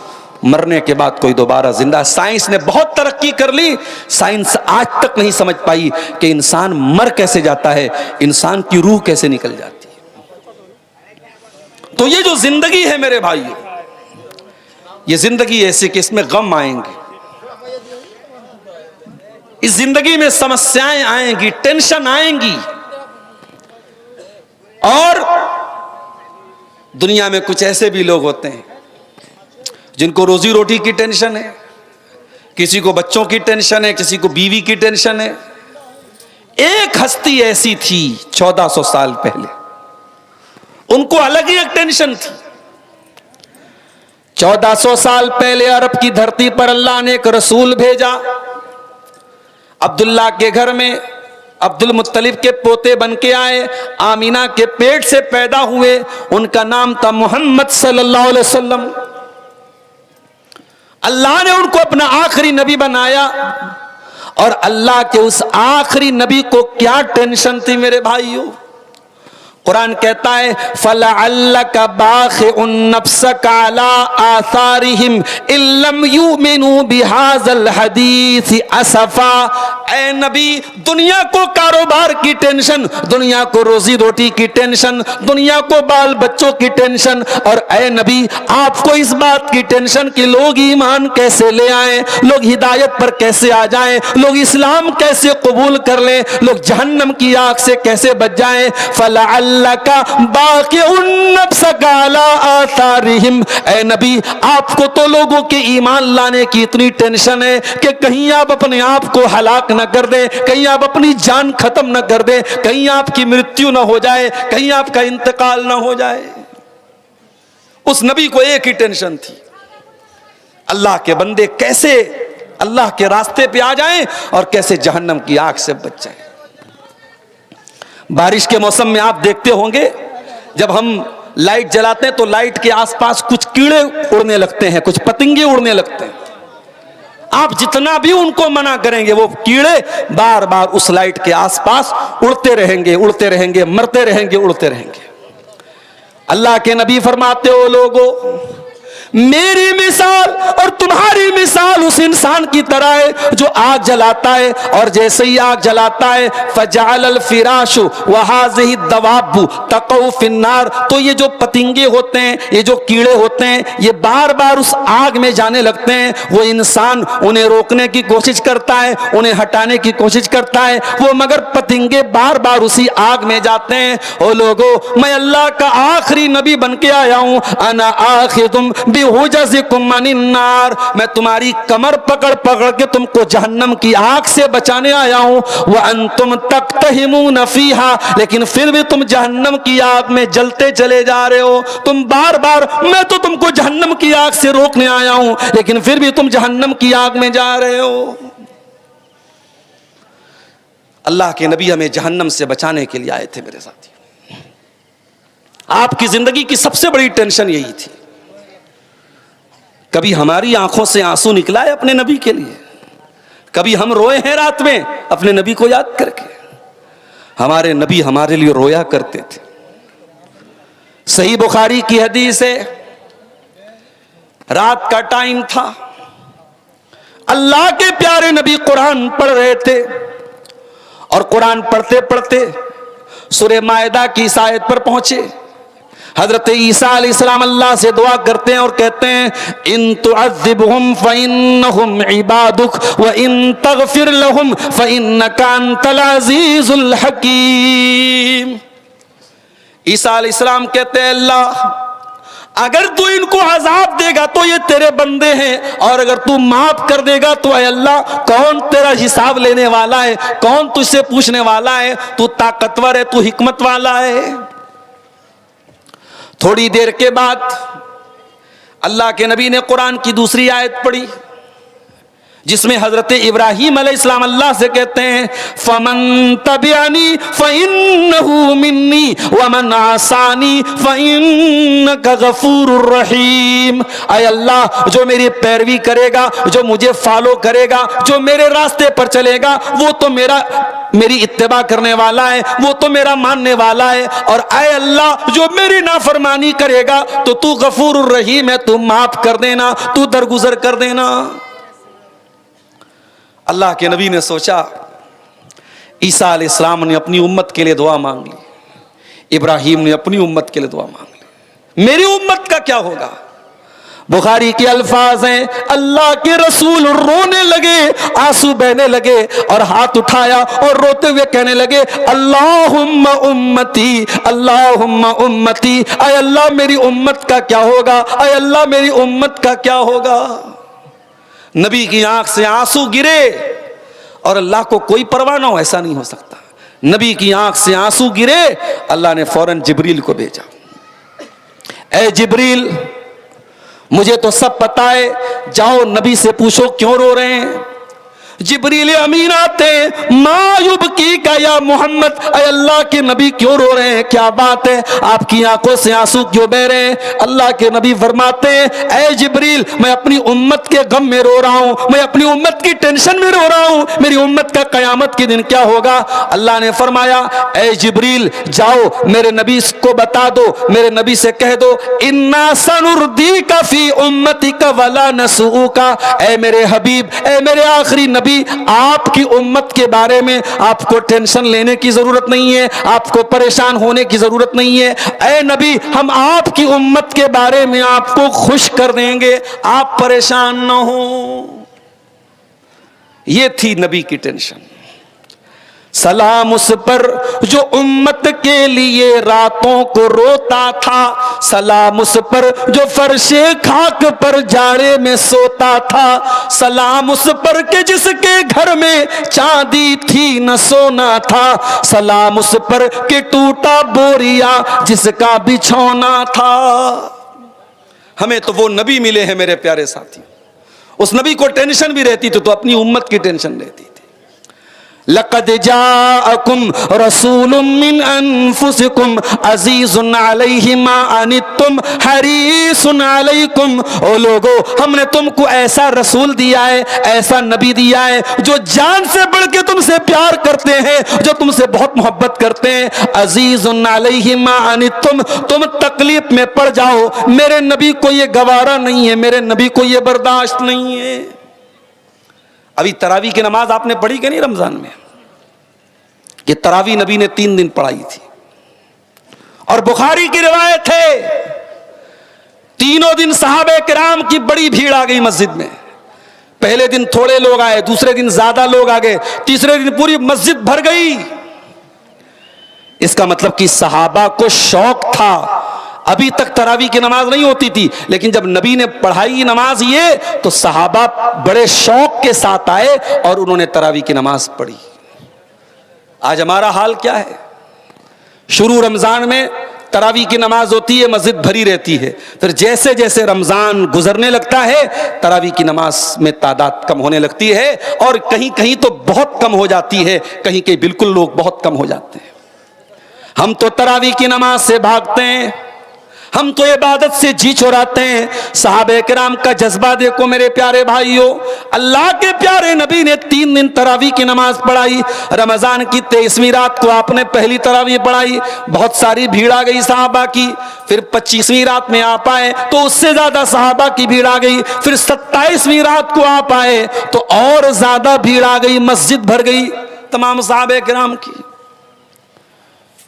मरने के बाद कोई दोबारा जिंदा। साइंस ने बहुत तरक्की कर ली, साइंस आज तक नहीं समझ पाई कि इंसान मर कैसे जाता है, इंसान की रूह कैसे निकल जाती है। तो ये जो जिंदगी है मेरे भाइयों, ये जिंदगी ऐसी कि इसमें गम आएंगे, इस जिंदगी में समस्याएं आएंगी, टेंशन आएंगी, और दुनिया में कुछ ऐसे भी लोग होते हैं जिनको रोजी रोटी की टेंशन है, किसी को बच्चों की टेंशन है, किसी को बीवी की टेंशन है। एक हस्ती ऐसी थी 1400 साल पहले, उनको अलग ही एक टेंशन थी। 1400 साल पहले अरब की धरती पर अल्लाह ने एक रसूल भेजा। अब्दुल्ला के घर में अब्दुल मुत्तलिब के पोते बन के आए, आमीना के पेट से पैदा हुए, उनका नाम था मोहम्मद सल्लल्लाहु अलैहि वसल्लम। अल्लाह ने उनको अपना आखिरी नबी बनाया, और अल्लाह के उस आखिरी नबी को क्या टेंशन थी मेरे भाइयों। कुरान कहता है फलअल्लका बाखिउन नफ्सका अला आसारिहिम इल्लम युमिनु बिहाज़ल हदीस असफा। ऐ नबी, दुनिया को कारोबार की टेंशन, दुनिया को रोजी रोटी की टेंशन, दुनिया को बाल बच्चों की टेंशन, और ऐ नबी आपको इस बात की टेंशन कि लोग ईमान कैसे ले आए, लोग हिदायत पर कैसे आ जाएं, लोग इस्लाम कैसे कबूल कर लें, लोग जहन्नम की आग से कैसे बच जाएं। फलअल्लका बाक़िउन नफ्सका अला आसारिहिम, ऐ नबी आपको तो लोगों के ईमान लाने की इतनी टेंशन है कि कहीं आप अपने आप को हलाक न कर दें, कहीं आप अपनी जान खत्म न कर दें, कहीं आपकी मृत्यु न हो जाए, कहीं आपका इंतकाल न हो जाए। उस नबी को एक ही टेंशन थी, अल्लाह के बंदे कैसे अल्लाह के रास्ते पे आ जाएं और कैसे जहन्नम की आग से बच जाएं। बारिश के मौसम में आप देखते होंगे, जब हम लाइट जलाते हैं तो लाइट के आसपास कुछ कीड़े उड़ने लगते हैं, कुछ पतंगे उड़ने लगते हैं। आप जितना भी उनको मना करेंगे, वो कीड़े बार बार उस लाइट के आसपास उड़ते रहेंगे, उड़ते रहेंगे, मरते रहेंगे, उड़ते रहेंगे। अल्लाह के नबी फरमाते हो लोगों, मेरी मिसाल और तुम्हारी मिसाल उस इंसान की तरह है जो आग जलाता है, और जैसे ही आग जलाता है फजालल फिराशु वहाज़िही दवाबु तक़उ फिन्नार, तो ये जो पतिंगे होते हैं, ये जो कीड़े होते हैं, ये बार बार उस आग में जाने लगते हैं। वो इंसान उन्हें रोकने की कोशिश करता है, उन्हें हटाने की कोशिश करता है, वो मगर पतिंगे बार बार उसी आग में जाते हैं। ओ लोगों, मैं अल्लाह का आखिरी नबी बन के आया हूं, अना आखिदुम मैं तुम्हारी कमर पकड़ पकड़ के तुमको जहन्नम की आग से बचाने आया हूं। वह अंतुम तक़तहिमून फीहा, लेकिन फिर भी तुम जहन्नम की आग में जलते चले जा रहे हो। तुम बार बार, मैं तो तुमको जहन्नम की आग से रोकने आया हूं, लेकिन फिर भी तुम जहन्नम की आग में जा रहे हो। अल्लाह के नबी हमें जहन्नम से बचाने के लिए आए थे मेरे साथी। आपकी जिंदगी की सबसे बड़ी टेंशन यही थी। कभी हमारी आंखों से आंसू निकला है अपने नबी के लिए? कभी हम रोए हैं रात में अपने नबी को याद करके? हमारे नबी हमारे लिए रोया करते थे। सही बुखारी की हदीस है, रात का टाइम था, अल्लाह के प्यारे नबी कुरान पढ़ रहे थे और कुरान पढ़ते पढ़ते सूरह मायदा की इस आयत पर पहुंचे। हजरत ईसा अलैहिस्सलाम अल्लाह से दुआ करते हैं और कहते हैं इन तुअज़्ज़िबहुम फ़इन्नहुम इबादुक व इन तग़फ़िर लहुम फ़इन्नका अंतल अज़ीज़ुल हकीम। ईसा अलैहिस्सलाम कहते हैं अल्लाह, अगर तू इनको अजाब देगा तो ये तेरे बंदे हैं, और अगर तू माफ कर देगा तो अल्लाह कौन तेरा हिसाब लेने वाला है, कौन तुझसे पूछने वाला है, तू ताकतवर है, तू हिकमत वाला है। थोड़ी देर के बाद अल्लाह के नबी ने कुरान की दूसरी आयत पढ़ी जिसमें हजरत इब्राहीम अलैहिस्सलाम अल्लाह से कहते हैं फमन तबिअनी फइन्नहु मिन्नी वमन आसानी फइन्नका गफूरुर रहीम। ऐ अल्लाह, जो मेरी पैरवी करेगा, जो मुझे फॉलो करेगा, जो मेरे रास्ते पर चलेगा, वो तो मेरी इत्तेबा करने वाला है, वो तो मेरा मानने वाला है। और ऐ अल्लाह, जो मेरी नाफरमानी करेगा तो तू गफूरुर रहीम है, तू माफ कर देना, तू दरगुजर कर देना। अल्लाह के नबी ने सोचा ईसा अलैहिस्सलाम ने अपनी उम्मत के लिए दुआ मांग ली, इब्राहीम ने अपनी उम्मत के लिए दुआ मांग ली, मेरी उम्मत का क्या होगा। बुखारी के अल्फाज हैं, अल्लाह के रसूल रोने लगे, आंसू बहने लगे और हाथ उठाया और रोते हुए कहने लगे अल्लाहुम्मा उम्मती, अल्लाहुम्मा उम्मती। ऐ अल्लाह, मेरी उम्मत का क्या होगा, ऐ अल्लाह, मेरी उम्मत का क्या होगा। नबी की आंख से आंसू गिरे और अल्लाह को कोई परवाह ना हो, ऐसा नहीं हो सकता। नबी की आंख से आंसू गिरे, अल्लाह ने फौरन जिब्रील को भेजा। ऐ जिब्रील, मुझे तो सब पता है, जाओ नबी से पूछो क्यों रो रहे हैं। जिब्रील अमीन आते, मायुब की का या मोहम्मद, अल्लाह के नबी क्यों रो रहे हैं, क्या बात है, आपकी आंखों से आंसू क्यों बह रहे हैं। अल्लाह के नबी फरमाते हैं ऐ जिब्रील, मैं अपनी उम्मत के गम में रो रहा हूं, मैं अपनी उम्मत की टेंशन में रो रहा हूं, मेरी उम्मत का कयामत के दिन क्या होगा। अल्लाह ने फरमाया ऐ जिब्रील, जाओ मेरे नबी को बता दो, मेरे नबी से कह दो इन्ना सनुर्दीका फी उम्मतिका वला नसूका। ऐ मेरे हबीब, ऐ मेरे आखिरी नबी, आपकी उम्मत के बारे में आपको टेंशन लेने की जरूरत नहीं है, आपको परेशान होने की जरूरत नहीं है। ऐ नबी, हम आपकी उम्मत के बारे में आपको खुश कर देंगे, आप परेशान ना हो। यह थी नबी की टेंशन। सलाम उस पर जो उम्मत के लिए रातों को रोता था, सलाम उस पर जो फर्शे खाक पर जाड़े में सोता था, सलाम उस पर के जिसके घर में चांदी थी न सोना था, सलाम उस पर के टूटा बोरिया जिसका बिछौना था। हमें तो वो नबी मिले हैं मेरे प्यारे साथी, उस नबी को टेंशन भी रहती थी तो अपनी उम्मत की टेंशन रहती थी। लक़द जाअकुम रसूलुम मिन अनफुसिकुम अज़ीज़ुन अलैहि मा अनित्तुम हरीसुन अलैकुम। ओ लोगो, हमने तुमको ऐसा रसूल दिया है, ऐसा नबी दिया है जो जान से बढ़ के तुमसे प्यार करते हैं, जो तुमसे बहुत मोहब्बत करते हैं। अज़ीज़ुन अलैहि मा अनित्तुम, तुम तकलीफ में पड़ जाओ, मेरे नबी को ये गवारा नहीं है, मेरे नबी को ये बर्दाश्त नहीं है। अभी तरावी की नमाज आपने पढ़ी कि नहीं रमजान में? ये तरावी नबी ने 3 दिन पढ़ाई थी और बुखारी की रिवायत है तीनों दिन सहाबे किराम की बड़ी भीड़ आ गई मस्जिद में। पहले दिन थोड़े लोग आए, दूसरे दिन ज्यादा लोग आ गए, तीसरे दिन पूरी मस्जिद भर गई। इसका मतलब कि सहाबा को शौक था। अभी तक तरावी की नमाज नहीं होती थी, लेकिन जब नबी ने पढ़ाई नमाज ये, तो सहाबा बड़े शौक के साथ आए और उन्होंने तरावी की नमाज पढ़ी। आज हमारा हाल क्या है? शुरू रमजान में तरावी की नमाज होती है, मस्जिद भरी रहती है, फिर जैसे जैसे रमजान गुजरने लगता है तरावी की नमाज में तादाद कम होने लगती है, और कहीं कहीं तो बहुत कम हो जाती है, कहीं कहीं बिल्कुल लोग बहुत कम हो जाते हैं। हम तो तरावी की नमाज से भागते हैं, हम तो इबादत से जी चुराते हैं। सहाबे किराम का जज्बा देखो मेरे प्यारे भाइयों। अल्लाह के प्यारे नबी ने 3 दिन तरावी की नमाज पढ़ाई। रमजान की 23वीं रात को आपने पहली तरावी पढ़ाई, बहुत सारी भीड़ आ गई सहाबा की। फिर 25वीं रात में आप आए तो उससे ज्यादा सहाबा की भीड़ आ गई। फिर 27वीं रात को आप आए तो और ज्यादा भीड़ आ गई, मस्जिद भर गई तमाम सहाबे किराम की।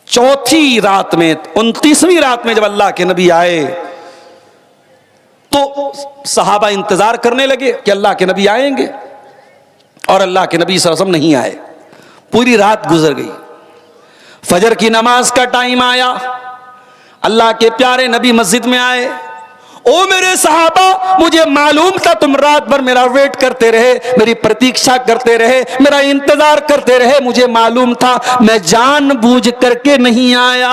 चौथी रात में 29वीं रात में जब अल्लाह के नबी आए तो सहाबा इंतजार करने लगे कि अल्लाह के नबी आएंगे, और अल्लाह के नबी सल्लल्लाहु अलैहि वसल्लम नहीं आए। पूरी रात गुजर गई। फजर की नमाज का टाइम आया, अल्लाह के प्यारे नबी मस्जिद में आए। ओ मेरे सहाबा, मुझे मालूम था तुम रात भर मेरा वेट करते रहे, मेरी प्रतीक्षा करते रहे, मेरा इंतजार करते रहे। मुझे मालूम था, मैं जानबूझ करके नहीं आया।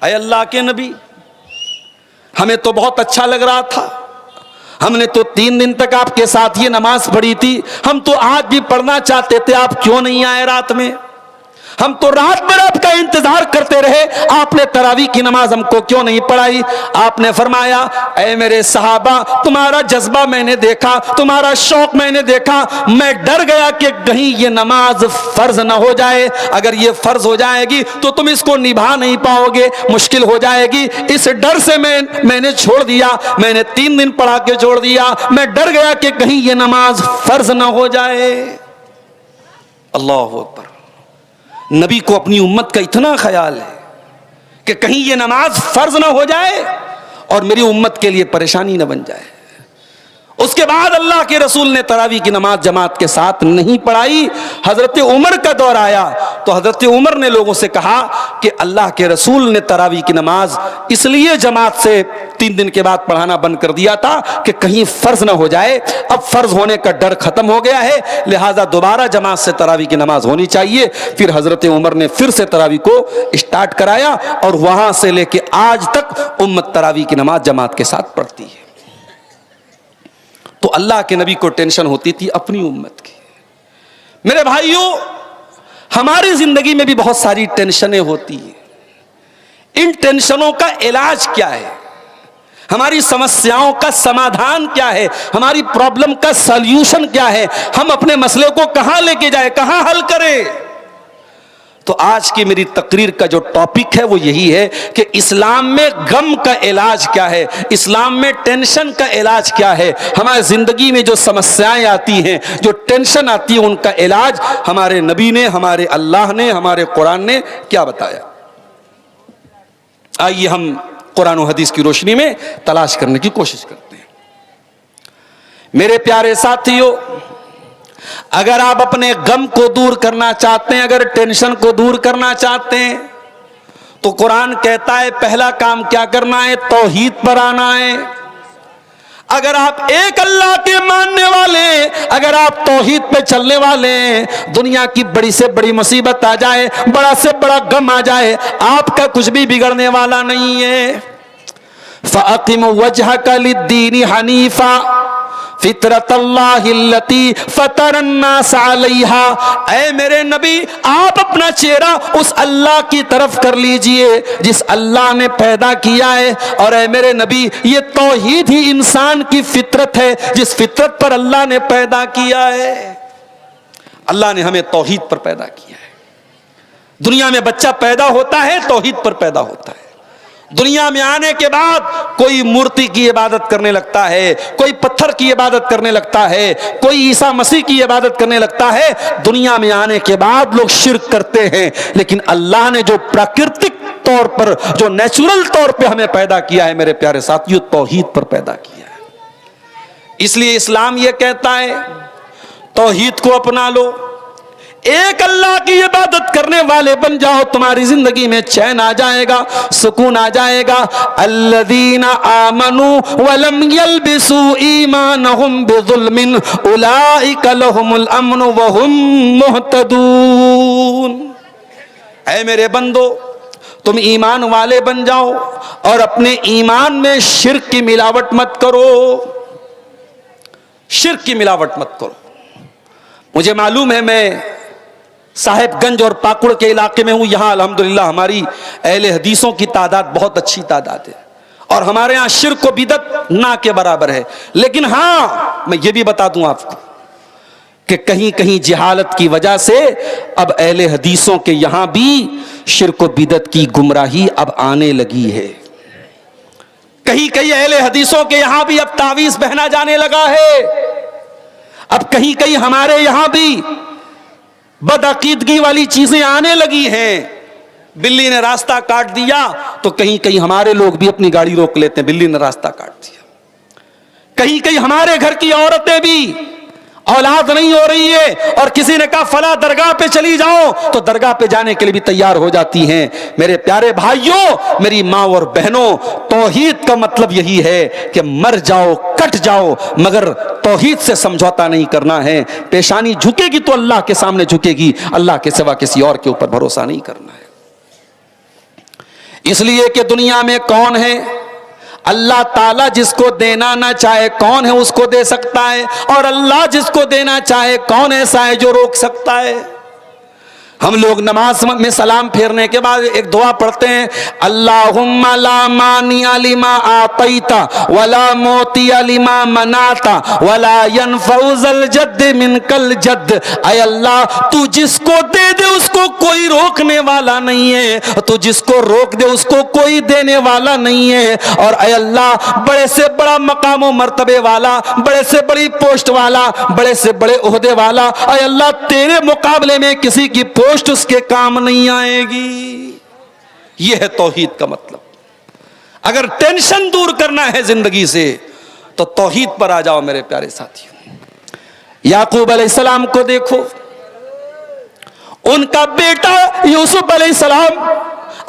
अय अल्लाह के नबी, हमें तो बहुत अच्छा लग रहा था, हमने तो 3 दिन तक आपके साथ ये नमाज पढ़ी थी, हम तो आज भी पढ़ना चाहते थे, आप क्यों नहीं आए रात में? हम तो रात भर आपका इंतजार करते रहे, आपने तरावी की नमाज हमको क्यों नहीं पढ़ाई? आपने फरमाया, ऐ मेरे सहाबा, तुम्हारा जज्बा मैंने देखा, तुम्हारा शौक मैंने देखा, मैं डर गया कि कहीं ये नमाज फर्ज ना हो जाए। अगर ये फर्ज हो जाएगी तो तुम इसको निभा नहीं पाओगे, मुश्किल हो जाएगी। इस डर से मैंने छोड़ दिया, मैंने 3 दिन पढ़ा के छोड़ दिया। मैं डर गया कि कहीं ये नमाज फर्ज ना हो जाए। अल्लाहु अकबर। नबी को अपनी उम्मत का इतना ख्याल है कि कहीं ये नमाज फर्ज ना हो जाए और मेरी उम्मत के लिए परेशानी ना बन जाए। उसके बाद अल्लाह के रसूल ने तरावी की नमाज जमात के साथ नहीं पढ़ाई। हजरत उमर का दौर आया तो हजरत उमर ने लोगों से कहा कि अल्लाह के रसूल ने तरावी की नमाज इसलिए जमात से 3 दिन के बाद पढ़ाना बंद कर दिया था कि कहीं फर्ज ना हो जाए। अब फर्ज होने का डर खत्म हो गया है, लिहाजा दोबारा जमात से तरावी की नमाज होनी चाहिए। फिर हजरत उमर ने फिर से तरावी को स्टार्ट कराया और वहां से लेके आज तक उम्मत तरावी की नमाज जमात के साथ पढ़ती है। तो अल्लाह के नबी को टेंशन होती थी अपनी उम्मत की। मेरे भाइयों, हमारी जिंदगी में भी बहुत सारी टेंशनें होती हैं। इन टेंशनों का इलाज क्या है? हमारी समस्याओं का समाधान क्या है? हमारी प्रॉब्लम का सॉल्यूशन क्या है? हम अपने मसले को कहां लेके जाए, कहां हल करें? तो आज की मेरी तकरीर का जो टॉपिक है वो यही है कि इस्लाम में गम का इलाज क्या है, इस्लाम में टेंशन का इलाज क्या है। हमारी जिंदगी में जो समस्याएं आती हैं, जो टेंशन आती है, उनका इलाज हमारे नबी ने, हमारे अल्लाह ने, हमारे कुरान ने क्या बताया। आइए हम कुरान और हदीस की रोशनी में तलाश करने की कोशिश करते हैं। मेरे प्यारे साथियों, अगर आप अपने गम को दूर करना चाहते हैं, अगर टेंशन को दूर करना चाहते हैं, तो कुरान कहता है पहला काम क्या करना है? तौहीद पर आना है। अगर आप एक अल्लाह के मानने वाले, अगर आप तौहीद पे चलने वाले, दुनिया की बड़ी से बड़ी मुसीबत आ जाए, बड़ा से बड़ा गम आ जाए, आपका कुछ भी बिगड़ने वाला नहीं है। फ़अक़िम वजहका लिद्दीन हनीफ़ा फितरतल्लाहिल्लती फ़तरन्नास अलैहा। ऐ मेरे नबी, आप अपना चेहरा उस अल्लाह की तरफ कर लीजिए जिस अल्लाह ने पैदा किया है। और ऐ मेरे नबी, ये तौहीद ही इंसान की फितरत है, जिस फितरत पर अल्लाह ने पैदा किया है। अल्लाह ने हमें तौहीद पर पैदा किया है। दुनिया में बच्चा पैदा होता है तौहीद पर पैदा होता है। दुनिया में आने के बाद कोई मूर्ति की इबादत करने लगता है, कोई पत्थर की इबादत करने लगता है, कोई ईसा मसीह की इबादत करने लगता है। दुनिया में आने के बाद लोग शिर्क करते हैं, लेकिन अल्लाह ने जो प्राकृतिक तौर पर, जो नेचुरल तौर पे हमें पैदा किया है, मेरे प्यारे साथियों, तौहीद पर पैदा किया है। इसलिए इस्लाम यह कहता है तौहीद को अपना लो, एक अल्लाह की इबादत करने वाले बन जाओ, तुम्हारी जिंदगी में चैन आ जाएगा, सुकून आ जाएगा। अल्लज़ीना आमनू वलम यल्बिसू ईमानहुम बिज़ुल्मिन उलाइका लहुमुल अम्नु वहुम मुहतदून। ऐ मेरे बंदो, तुम ईमान वाले बन जाओ और अपने ईमान में शिर्क की मिलावट मत करो, शिर्क की मिलावट मत करो। मुझे मालूम है, मैं साहेबगंज और पाकुड़ के इलाके में हूं। यहां अल्हम्दुलिल्लाह हमारी अहले हदीसों की तादाद बहुत अच्छी तादाद है और हमारे यहां शिर्क व बिदअत ना के बराबर है। लेकिन हां, मैं ये भी बता दूं आपको कि कहीं कहीं जिहालत की वजह से अब अहले हदीसों के यहां भी शिर्क व बिदअत की गुमराही अब आने लगी है। कहीं कहीं अहले हदीसों के यहां भी अब तावीज बहना जाने लगा है। अब कहीं कहीं हमारे यहां भी बदअकीदगी वाली चीजें आने लगी हैं। बिल्ली ने रास्ता काट दिया तो कहीं कहीं हमारे लोग भी अपनी गाड़ी रोक लेते हैं, बिल्ली ने रास्ता काट दिया। कहीं कहीं हमारे घर की औरतें भी औलाद नहीं हो रही है और किसी ने कहा फला दरगाह पे चली जाओ तो दरगाह पे जाने के लिए भी तैयार हो जाती हैं। मेरे प्यारे भाइयों, मेरी माँ और बहनों, तौहीद का मतलब यही है कि मर जाओ, कट जाओ, मगर तौहीद से समझौता नहीं करना है। पेशानी झुकेगी तो अल्लाह के सामने झुकेगी, अल्लाह के सिवा किसी और के ऊपर भरोसा नहीं करना है। इसलिए कि दुनिया में कौन है, अल्लाह ताला जिसको देना ना चाहे कौन है उसको दे सकता है, और अल्लाह जिसको देना चाहे कौन ऐसा है जो रोक सकता है। हम लोग नमाज में सलाम फेरने के बाद एक दुआ पढ़ते हैं, अल्लाहुम्मा ला मानिया लिमा आतैता वला मोतिया लिमा मनाता वला यनफउज़ल जद्द मिनकल जद्द। ऐ अल्लाह, तू जिसको दे दे उसको कोई रोकने वाला नहीं है, तू जिसको रोक दे उसको कोई देने वाला नहीं है। और ऐ अल्लाह, बड़े से बड़ा मकाम मर्तबे वाला, बड़े से बड़ी पोस्ट वाला, बड़े से बड़े ओहदे वाला, ऐ अल्लाह तेरे मुकाबले में किसी की पोस्ट उसके काम नहीं आएगी। यह है तौहीद का मतलब। अगर टेंशन दूर करना है जिंदगी से तो तौहीद पर आ जाओ मेरे प्यारे साथियों। याकूब अलैहिस्सलाम को देखो, उनका बेटा यूसुफ अलैहिस्सलाम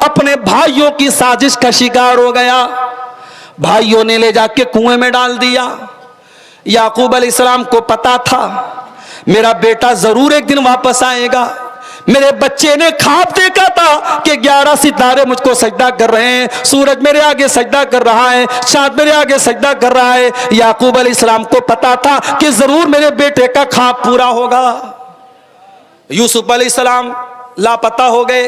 अपने भाइयों की साजिश का शिकार हो गया। भाइयों ने ले जाके कुएं में डाल दिया। याकूब अलैहिस्सलाम को पता था मेरा बेटा जरूर एक दिन वापस आएगा। मेरे बच्चे ने ख्वाब देखा था कि 11 सितारे मुझको सजदा कर रहे हैं, सूरज मेरे आगे सजदा कर रहा है, चांद मेरे आगे सजदा कर रहा है। याकूब अलैहिस्सलाम को पता था कि जरूर मेरे बेटे का ख्वाब पूरा होगा। यूसुफ अलैहिस्सलाम लापता हो गए।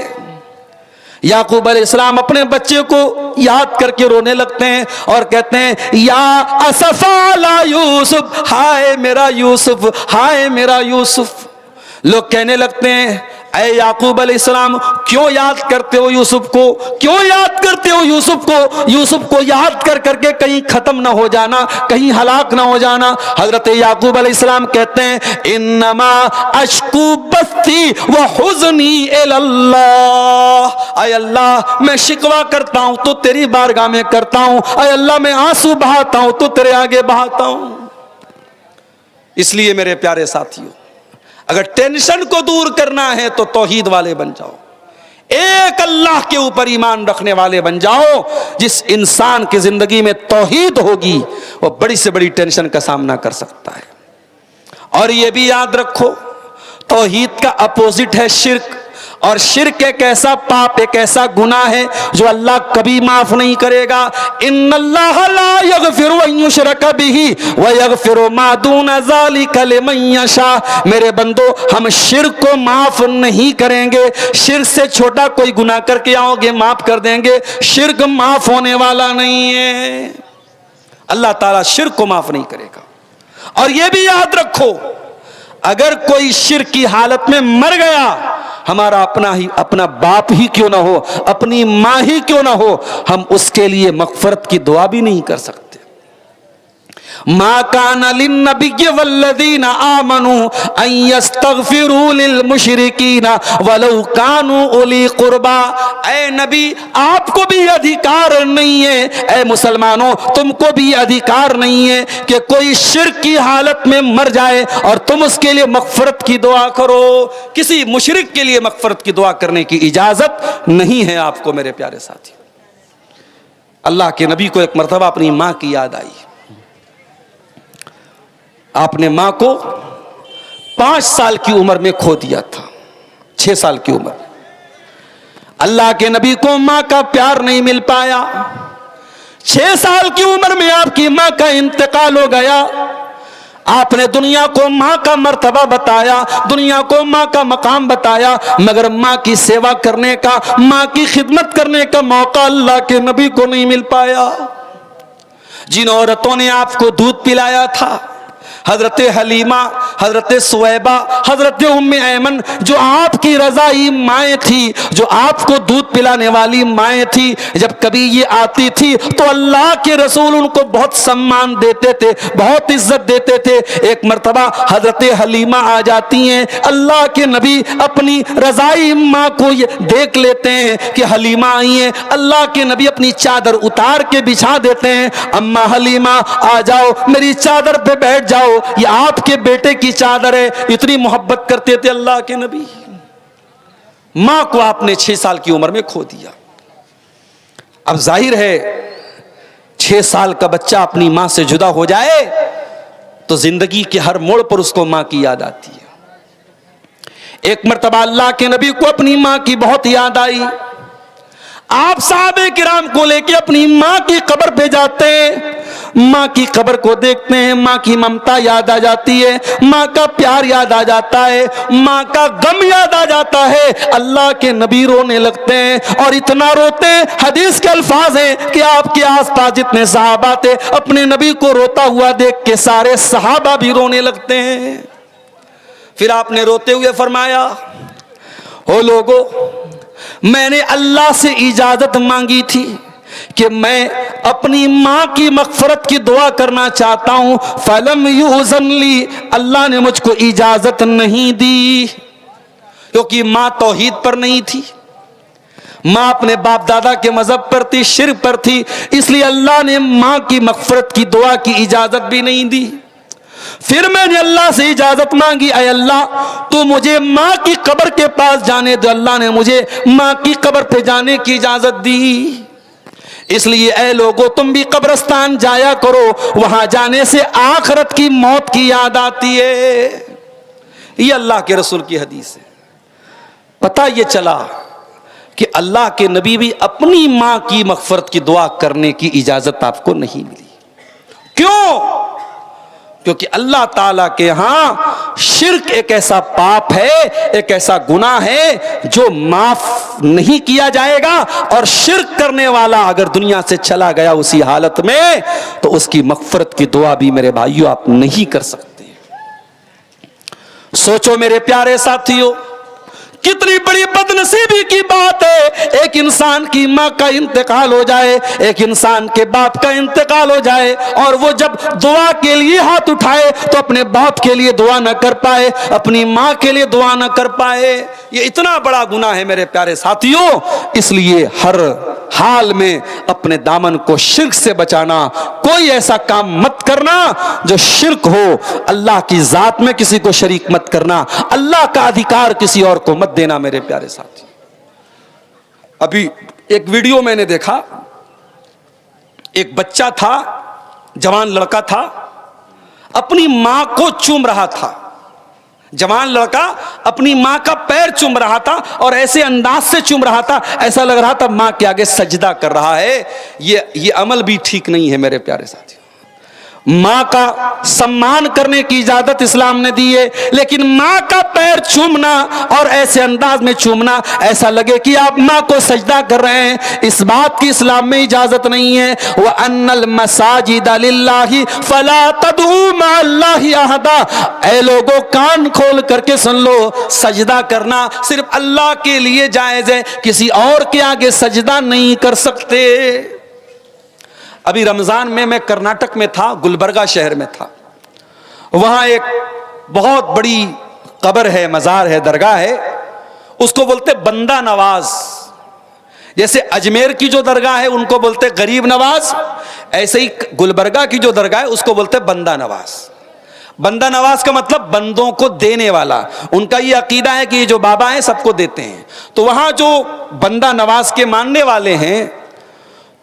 याकूब अलैहिस्सलाम अपने बच्चे को याद करके रोने लगते हैं और कहते हैं, या असफा अला यूसुफ, हाय मेरा यूसुफ, हाय मेरा यूसुफ। लोग कहने लगते हैं, ऐ याकूब अलैहिस्सलाम क्यों याद करते हो यूसुफ को, क्यों याद करते हो यूसुफ को, यूसुफ को याद कर करके कहीं खत्म ना हो जाना, कहीं हलाक ना हो जाना। हजरत याकूब अलैहिस्सलाम कहते हैं, इन्नमा अश्कू बस्ती व हुज़नी इलल्लाह। ऐ अल्लाह, मैं शिकवा करता हूं तो तेरी बारगाह में करता हूं। ऐ अल्लाह, मैं आंसू बहाता हूं तो तेरे आगे बहाता हूं। इसलिए मेरे प्यारे साथियों, अगर टेंशन को दूर करना है तो तौहीद वाले बन जाओ, एक अल्लाह के ऊपर ईमान रखने वाले बन जाओ। जिस इंसान की जिंदगी में तौहीद होगी वो बड़ी से बड़ी टेंशन का सामना कर सकता है। और ये भी याद रखो, तौहीद का अपोजिट है शिर्क, और शिर्क एक ऐसा पाप, एक ऐसा गुनाह है जो अल्लाह कभी माफ नहीं करेगा। इन्नल्लाह ला यगफिरु अन युशरका बिही व यगफिरु मा दूना ज़ालिका लिमन यशा। मेरे बंदो, हम शिर्क को माफ नहीं करेंगे। शिर्क से छोटा कोई गुनाह करके आओगे माफ कर देंगे, शिर्क माफ होने वाला नहीं है। अल्लाह ताला शिर्क को माफ नहीं करेगा। और यह भी याद रखो, अगर कोई शिर्क की हालत में मर गया, हमारा अपना बाप ही क्यों ना हो, अपनी मां ही क्यों ना हो, हम उसके लिए मगफरत की दुआ भी नहीं कर सकते। मा काना लिन्नबिय्य वल्लज़ीना आमनू अन यस्तगफिरू लिल मुशरिकीना वलौ कानू उली कुर्बा। ऐ नबी, आपको भी अधिकार नहीं है, ऐ मुसलमानों तुमको भी अधिकार नहीं है कि कोई शिर्क की हालत में मर जाए और तुम उसके लिए मगफरत की दुआ करो। किसी मुशरिक के लिए मगफरत की दुआ करने की इजाजत नहीं है आपको। मेरे प्यारे साथी, अल्लाह के नबी को एक मर्तबा अपनी मां की याद आई। आपने मां को 5 साल की उम्र में खो दिया था, 6 साल की उम्र। अल्लाह के नबी को मां का प्यार नहीं मिल पाया। 6 साल की उम्र में आपकी मां का इंतकाल हो गया। आपने दुनिया को माँ का मर्तबा बताया, दुनिया को माँ का मकाम बताया, मगर माँ की सेवा करने का, माँ की खिदमत करने का मौका अल्लाह के नबी को नहीं मिल पाया। जिन औरतों ने आपको दूध पिलाया था, हजरत हलीमा, हजरत सुवैबा, हजरत उम्मे ऐमन, जो आपकी रज़ाई माएँ थी, जो आपको दूध पिलाने वाली माएँ थी, जब कभी ये आती थी तो अल्लाह के रसूल उनको बहुत सम्मान देते थे, बहुत इज्जत देते थे। एक मर्तबा हजरत हलीमा आ जाती हैं, अल्लाह के नबी अपनी रज़ाई माँ को ये देख लेते हैं कि हलीमा आई हैं, अल्लाह के नबी अपनी चादर उतार के बिछा देते हैं, अम्मा हलीमा आ जाओ, मेरी चादर पे बैठ जाओ, ये आपके बेटे की चादर है। इतनी मोहब्बत करते थे अल्लाह के नबी। मां को आपने 6 साल की उम्र में खो दिया। अब जाहिर है 6 साल का बच्चा अपनी मां से जुदा हो जाए तो जिंदगी के हर मोड़ पर उसको मां की याद आती है। एक मर्तबा अल्लाह के नबी को अपनी मां की बहुत याद आई। आप साहबे किराम को लेके अपनी मां की कब्र पे जाते हैं, माँ की कब्र को देखते हैं, माँ की ममता याद आ जाती है, माँ का प्यार याद आ जाता है, माँ का गम याद आ जाता है। अल्लाह के नबी रोने लगते हैं और इतना रोते हैं, हदीस के अल्फाज हैं कि आपके आसपास जितने सहाबा थे अपने नबी को रोता हुआ देख के सारे सहाबा भी रोने लगते हैं। फिर आपने रोते हुए फरमाया, ओ लोगो, मैंने अल्लाह से इजाजत मांगी थी कि मैं अपनी माँ की मग़फ़िरत की दुआ करना चाहता हूं, फलम युज़न ली, अल्लाह ने मुझको इजाजत नहीं दी, क्योंकि माँ तौहीद पर नहीं थी, माँ अपने बाप दादा के मजहब पर थी, शिर्क पर थी, इसलिए अल्लाह ने माँ की मग़फ़िरत की दुआ की इजाजत भी नहीं दी। फिर मैंने अल्लाह से इजाजत मांगी, अय अल्लाह तू मुझे माँ की कब्र के पास जाने दे। अल्लाह ने मुझे माँ की कब्र पे जाने की इजाजत दी। इसलिए ऐ लोगों, तुम भी कब्रिस्तान जाया करो, वहां जाने से आखिरत की मौत की याद आती है। ये अल्लाह के रसूल की हदीस है। पता ये चला कि अल्लाह के नबी भी अपनी माँ की मग़फ़िरत की दुआ करने की इजाजत आपको नहीं मिली। क्यों? क्योंकि अल्लाह ताला के यहां शिर्क एक ऐसा पाप है, एक ऐसा गुनाह है जो माफ नहीं किया जाएगा, और शिर्क करने वाला अगर दुनिया से चला गया उसी हालत में तो उसकी मग़फ़िरत की दुआ भी मेरे भाइयों आप नहीं कर सकते। सोचो मेरे प्यारे साथियों, कितनी बड़ी बदनसीबी की बात है, एक इंसान की माँ का इंतकाल हो जाए, एक इंसान के बाप का इंतकाल हो जाए, और वो जब दुआ के लिए हाथ उठाए तो अपने बाप के लिए दुआ न कर पाए, अपनी माँ के लिए दुआ न कर पाए। ये इतना बड़ा गुनाह है मेरे प्यारे साथियों। इसलिए हर हाल में अपने दामन को शिर्क से बचाना, कोई ऐसा काम मत करना जो शिर्क हो, अल्लाह की जात में किसी को शरीक मत करना, अल्लाह का अधिकार किसी और को मत देना मेरे प्यारे साथी। अभी एक वीडियो मैंने देखा, एक बच्चा था, जवान लड़का था, अपनी मां को चूम रहा था, जवान लड़का अपनी मां का पैर चूम रहा था और ऐसे अंदाज से चूम रहा था, ऐसा लग रहा था मां के आगे सजदा कर रहा है। ये अमल भी ठीक नहीं है मेरे प्यारे साथी। मां का सम्मान करने की इजाजत इस्लाम ने दी है, लेकिन मां का पैर चूमना और ऐसे अंदाज में चूमना, ऐसा लगे कि आप मां को सजदा कर रहे हैं, इस बात की इस्लाम में इजाजत नहीं है। व अन्नल मसाजिद लिल्लाहि फला तदऊ मअल्लाहि अहदा। ऐ लोगों, कान खोल करके सुन लो, सजदा करना सिर्फ अल्लाह के लिए जायज है, किसी और के आगे सजदा नहीं कर सकते। अभी रमजान में मैं कर्नाटक में था, गुलबर्गा शहर में था। वहां एक बहुत बड़ी कब्र है, मजार है, दरगाह है, उसको बोलते बंदा नवाज। जैसे अजमेर की जो दरगाह है उनको बोलते गरीब नवाज, ऐसे ही गुलबर्गा की जो दरगाह है उसको बोलते बंदा नवाज। बंदा नवाज का मतलब बंदों को देने वाला। उनका ये अकीदा है कि ये जो बाबा हैं सबको देते हैं। तो वहां जो बंदा नवाज के मानने वाले हैं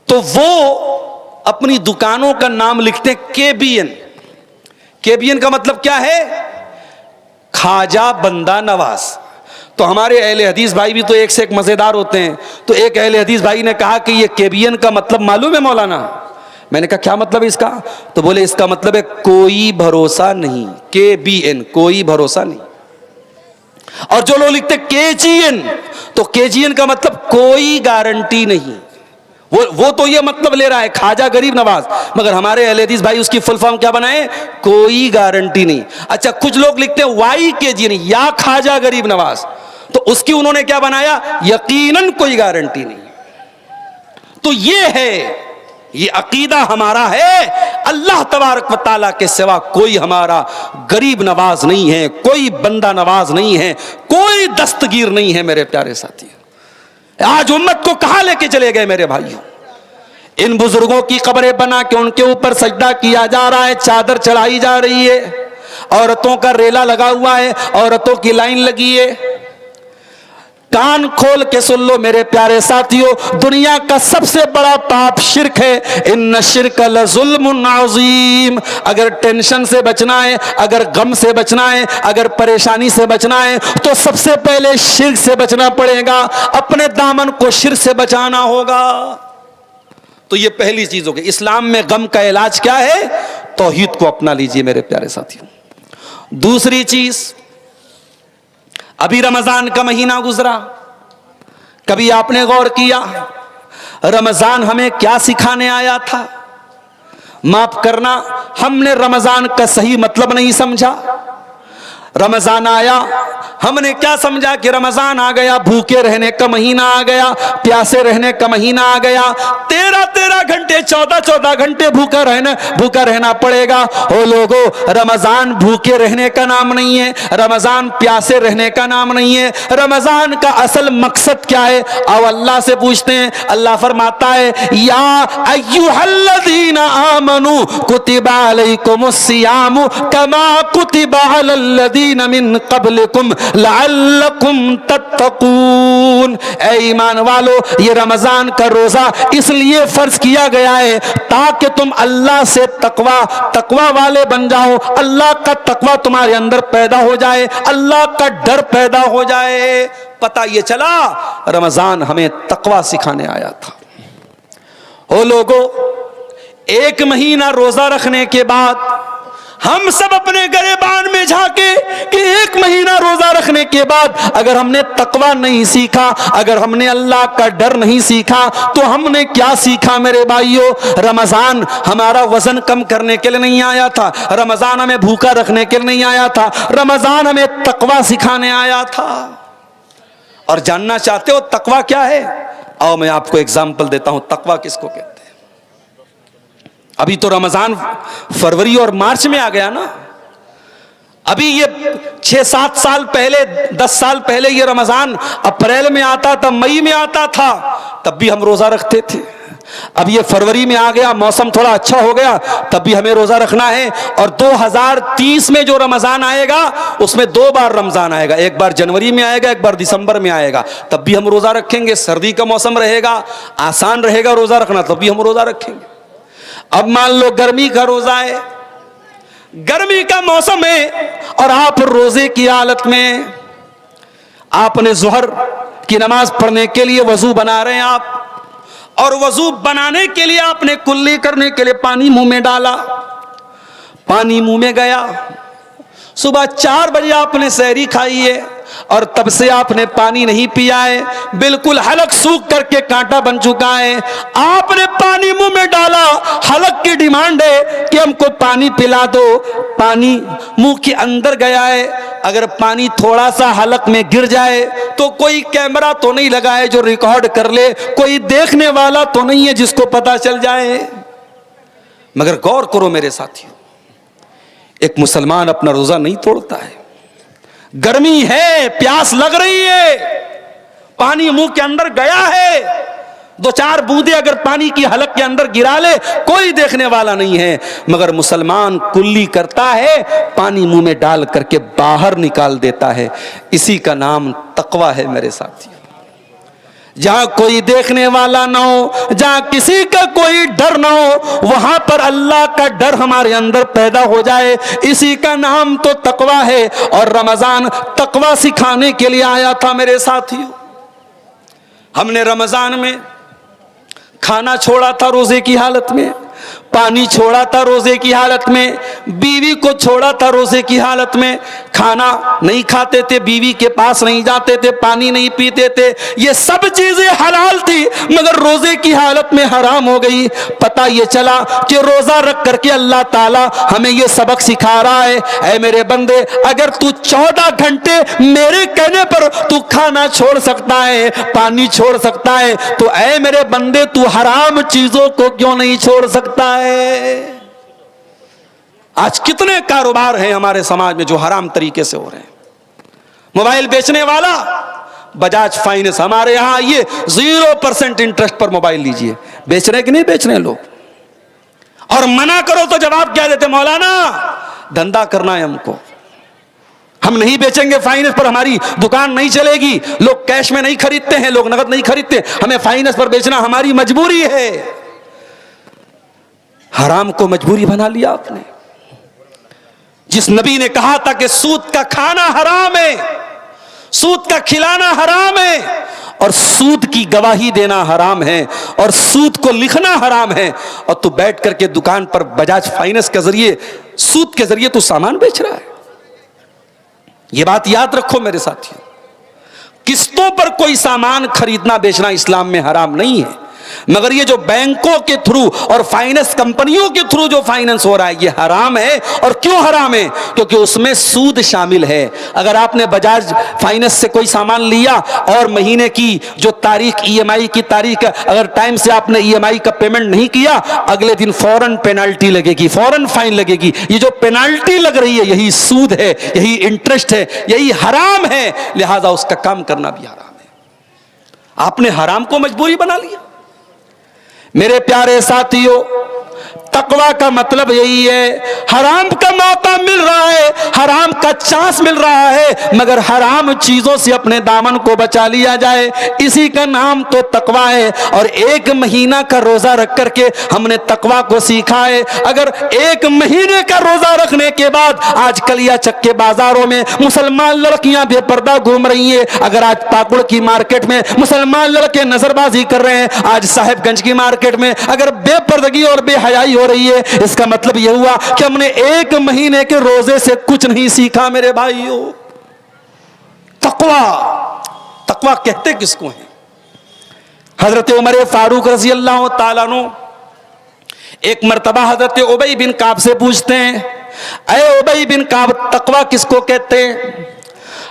तो वो अपनी दुकानों का नाम लिखते हैं केबीएन। केबीएन का मतलब क्या है? खाजा बंदा नवाज। तो हमारे अहले हदीस भाई भी तो एक से एक मजेदार होते हैं। तो एक अहले हदीस भाई ने कहा कि ये केबीएन का मतलब मालूम है मौलाना? मैंने कहा क्या मतलब है इसका? तो बोले इसका मतलब है कोई भरोसा नहीं, KBN, कोई भरोसा नहीं। और जो लोग लिखते KGN, तो KGN का मतलब कोई गारंटी नहीं। वो तो ये मतलब ले रहा है ख्वाजा गरीब नवाज, मगर हमारे अहले हदीस भाई उसकी फुल फॉर्म क्या बनाए? कोई गारंटी नहीं। अच्छा, कुछ लोग लिखते हैं YKGN, या ख्वाजा गरीब नवाज, तो उसकी उन्होंने क्या बनाया? यकीनन कोई गारंटी नहीं। तो ये है, ये अकीदा हमारा है, अल्लाह तबारक व तआला के सिवा कोई हमारा गरीब नवाज नहीं है, कोई बंदा नवाज नहीं है, कोई दस्तगीर नहीं है। मेरे प्यारे साथी, आज उम्मत को कहां लेके चले गए मेरे भाइयों? इन बुजुर्गों की कब्रें बना के उनके ऊपर सजदा किया जा रहा है, चादर चढ़ाई जा रही है, औरतों का रेला लगा हुआ है, औरतों की लाइन लगी है। कान खोल के सुन लो मेरे प्यारे साथियों, दुनिया का सबसे बड़ा पाप शिर्क है। इन्न शिर्क लज़ुल्मुन अज़ीम। अगर टेंशन से बचना है, अगर गम से बचना है, अगर परेशानी से बचना है, तो सबसे पहले शिर्क से बचना पड़ेगा। अपने दामन को शिर्क से बचाना होगा। तो ये पहली चीज होगी। इस्लाम में गम का इलाज क्या है? तौहीद को अपना लीजिए मेरे प्यारे साथियों। दूसरी चीज, अभी रमजान का महीना गुजरा, कभी आपने गौर किया रमजान हमें क्या सिखाने आया था? माफ करना, हमने रमजान का सही मतलब नहीं समझा। रमजान आया, हमने क्या समझा कि रमजान आ गया, भूखे रहने का महीना आ गया, प्यासे रहने का महीना आ गया, 13-13 घंटे 14-14 घंटे भूखा रहना पड़ेगा। ओ लोगो, रमजान भूखे रहने का नाम नहीं है, रमजान प्यासे रहने का नाम नहीं है। रमजान का असल मकसद क्या है? अब अल्लाह से पूछते हैं। अल्लाह फरमाता है, या अय्युहल्लज़ीना आमनू कुतिबा अलैकुमुस्सियामु कमा कुतिबा अलल्लज़ीना मिन क़ब्लिकुम लअल्लकुम तत्तकून। ऐ ईमान वालो, ये रमजान का रोजा इसलिए फर्ज किया गया है ताकि तुम अल्लाह से तकवा वाले बन जाओ, अल्लाह का तकवा तुम्हारे अंदर पैदा हो जाए, अल्लाह का डर पैदा हो जाए। पता ये चला रमजान हमें तकवा सिखाने आया था। ओ लोगो, एक महीना रोजा रखने के बाद हम सब अपने गरेबान में झांके कि एक महीना रोजा रखने के बाद अगर हमने तकवा नहीं सीखा, अगर हमने अल्लाह का डर नहीं सीखा, तो हमने क्या सीखा मेरे भाइयों? रमजान हमारा वजन कम करने के लिए नहीं आया था, रमजान हमें भूखा रखने के लिए नहीं आया था, रमजान हमें तकवा सिखाने आया था। और जानना चाहते हो तकवा क्या है? आओ मैं आपको एग्जाम्पल देता हूं तकवा किसको कहते हैं। अभी तो रमजान फरवरी और मार्च में आ गया ना। अभी ये 6-7 साल पहले, 10 साल पहले ये रमजान अप्रैल में आता था, मई में आता था, तब भी हम रोजा रखते थे। अब ये फरवरी में आ गया, मौसम थोड़ा अच्छा हो गया, तब भी हमें रोजा रखना है। और 2030 में जो रमजान आएगा उसमें 2 बार रमजान आएगा, एक बार जनवरी में आएगा, एक बार दिसंबर में आएगा, तब भी हम रोजा रखेंगे। सर्दी का मौसम रहेगा, आसान रहेगा रोजा रखना, तब भी हम रोजा रखेंगे। अब मान लो गर्मी का रोजा है, गर्मी का मौसम है, और आप रोजे की हालत में आपने जोहर की नमाज पढ़ने के लिए वजू बना रहे हैं आप, और वजू बनाने के लिए आपने कुल्ली करने के लिए पानी मुंह में डाला, पानी मुंह में गया। सुबह 4 बजे आपने सहरी खाई है और तब से आपने पानी नहीं पिया है, बिल्कुल हलक सूख करके कांटा बन चुका है। आपने पानी मुंह में डाला, हलक की डिमांड है कि हमको पानी पिला दो, पानी मुंह के अंदर गया है। अगर पानी थोड़ा सा हलक में गिर जाए तो कोई कैमरा तो नहीं लगा है जो रिकॉर्ड कर ले, कोई देखने वाला तो नहीं है जिसको पता चल जाए। मगर गौर करो मेरे साथियों, एक मुसलमान अपना रोजा नहीं तोड़ता है। गर्मी है, प्यास लग रही है, पानी मुंह के अंदर गया है, 2-4 बूंदे अगर पानी की हलक के अंदर गिरा ले कोई देखने वाला नहीं है, मगर मुसलमान कुल्ली करता है, पानी मुंह में डाल करके बाहर निकाल देता है। इसी का नाम तकवा है मेरे साथियों। जहां कोई देखने वाला ना हो, जहां किसी का कोई डर ना हो, वहां पर अल्लाह का डर हमारे अंदर पैदा हो जाए, इसी का नाम तो तकवा है। और रमजान तकवा सिखाने के लिए आया था मेरे साथियों। हमने रमजान में खाना छोड़ा था रोजे की हालत में, पानी छोड़ा था रोजे की हालत में, बीवी को छोड़ा था रोजे की हालत में, खाना नहीं खाते थे, बीवी के पास नहीं जाते थे, पानी नहीं पीते थे, ये सब चीजें हलाल थी मगर रोजे की हालत में हराम हो गई। पता ये चला कि रोजा रख करके अल्लाह ताला हमें ये सबक सिखा रहा है, ऐ मेरे बंदे, अगर तू 14 घंटे मेरे कहने पर तू खाना छोड़ सकता है, पानी छोड़ सकता है, तो ऐ मेरे बंदे तू हराम चीजों को क्यों नहीं छोड़ सकता है। आज कितने कारोबार हैं हमारे समाज में जो हराम तरीके से हो रहे हैं। मोबाइल बेचने वाला बजाज फाइनेंस, हमारे यहां ये 0% इंटरेस्ट पर मोबाइल लीजिए, बेच रहे कि नहीं बेच रहे लोग? और मना करो तो जवाब क्या देते, मौलाना धंधा करना है हमको, हम नहीं बेचेंगे फाइनेंस पर, हमारी दुकान नहीं चलेगी, लोग कैश में नहीं खरीदते हैं, लोग नगद नहीं खरीदते, हमें फाइनेंस पर बेचना हमारी मजबूरी है। हराम को मजबूरी बना लिया आपने। जिस नबी ने कहा था कि सूद का खाना हराम है, सूद का खिलाना हराम है, और सूद की गवाही देना हराम है, और सूद को लिखना हराम है, और तू बैठ करके दुकान पर बजाज फाइनेंस के जरिए, सूद के जरिए तू सामान बेच रहा है। यह बात याद रखो मेरे साथियों, किस्तों पर कोई सामान खरीदना बेचना इस्लाम में हराम नहीं है, मगर ये जो बैंकों के थ्रू और फाइनेंस कंपनियों के थ्रू जो फाइनेंस हो रहा है ये हराम है। और क्यों हराम है? क्योंकि उसमें सूद शामिल है। अगर आपने बजाज फाइनेंस से कोई सामान लिया और महीने की जो तारीख, ईएमआई की तारीख, अगर टाइम से आपने ईएमआई का पेमेंट नहीं किया, अगले दिन फौरन पेनाल्टी लगेगी, फौरन फाइन लगेगी। ये जो पेनाल्टी लग रही है यही सूद है, यही इंटरेस्ट है, यही हराम है, लिहाजा उसका काम करना भी हराम है। आपने हराम को मजबूरी बना लिया। मेरे प्यारे साथियों, तकवा का मतलब यही है, हराम का मौका मिल रहा है, हराम का चांस मिल रहा है, मगर हराम चीजों से अपने दामन को बचा लिया जाए, इसी का नाम तो तकवा है। और 1 महीना का रोजा रख करके हमने तकवा को सीखा है। अगर 1 महीने का रोजा रखने के बाद आज कलियाचक के बाजारों में मुसलमान लड़कियां बेपर्दा घूम रही है, अगर आज पाकुड़ की मार्केट में मुसलमान लड़के नजरबाजी कर रहे हैं, आज साहिबगंज की मार्केट में अगर बेपर्दगी और बेहयाई हो रही है, इसका मतलब यह हुआ कि हमने 1 महीने के रोजे से कुछ नहीं सीखा मेरे भाइयों। तकवा, तकवा कहते किसको है? हजरत उमर फारूक रजी अल्लाह ताला अन्हु एक मर्तबा हजरत उबई बिन काब से पूछते हैं, अरे उबई बिन काब, तकवा किसको कहते हैं?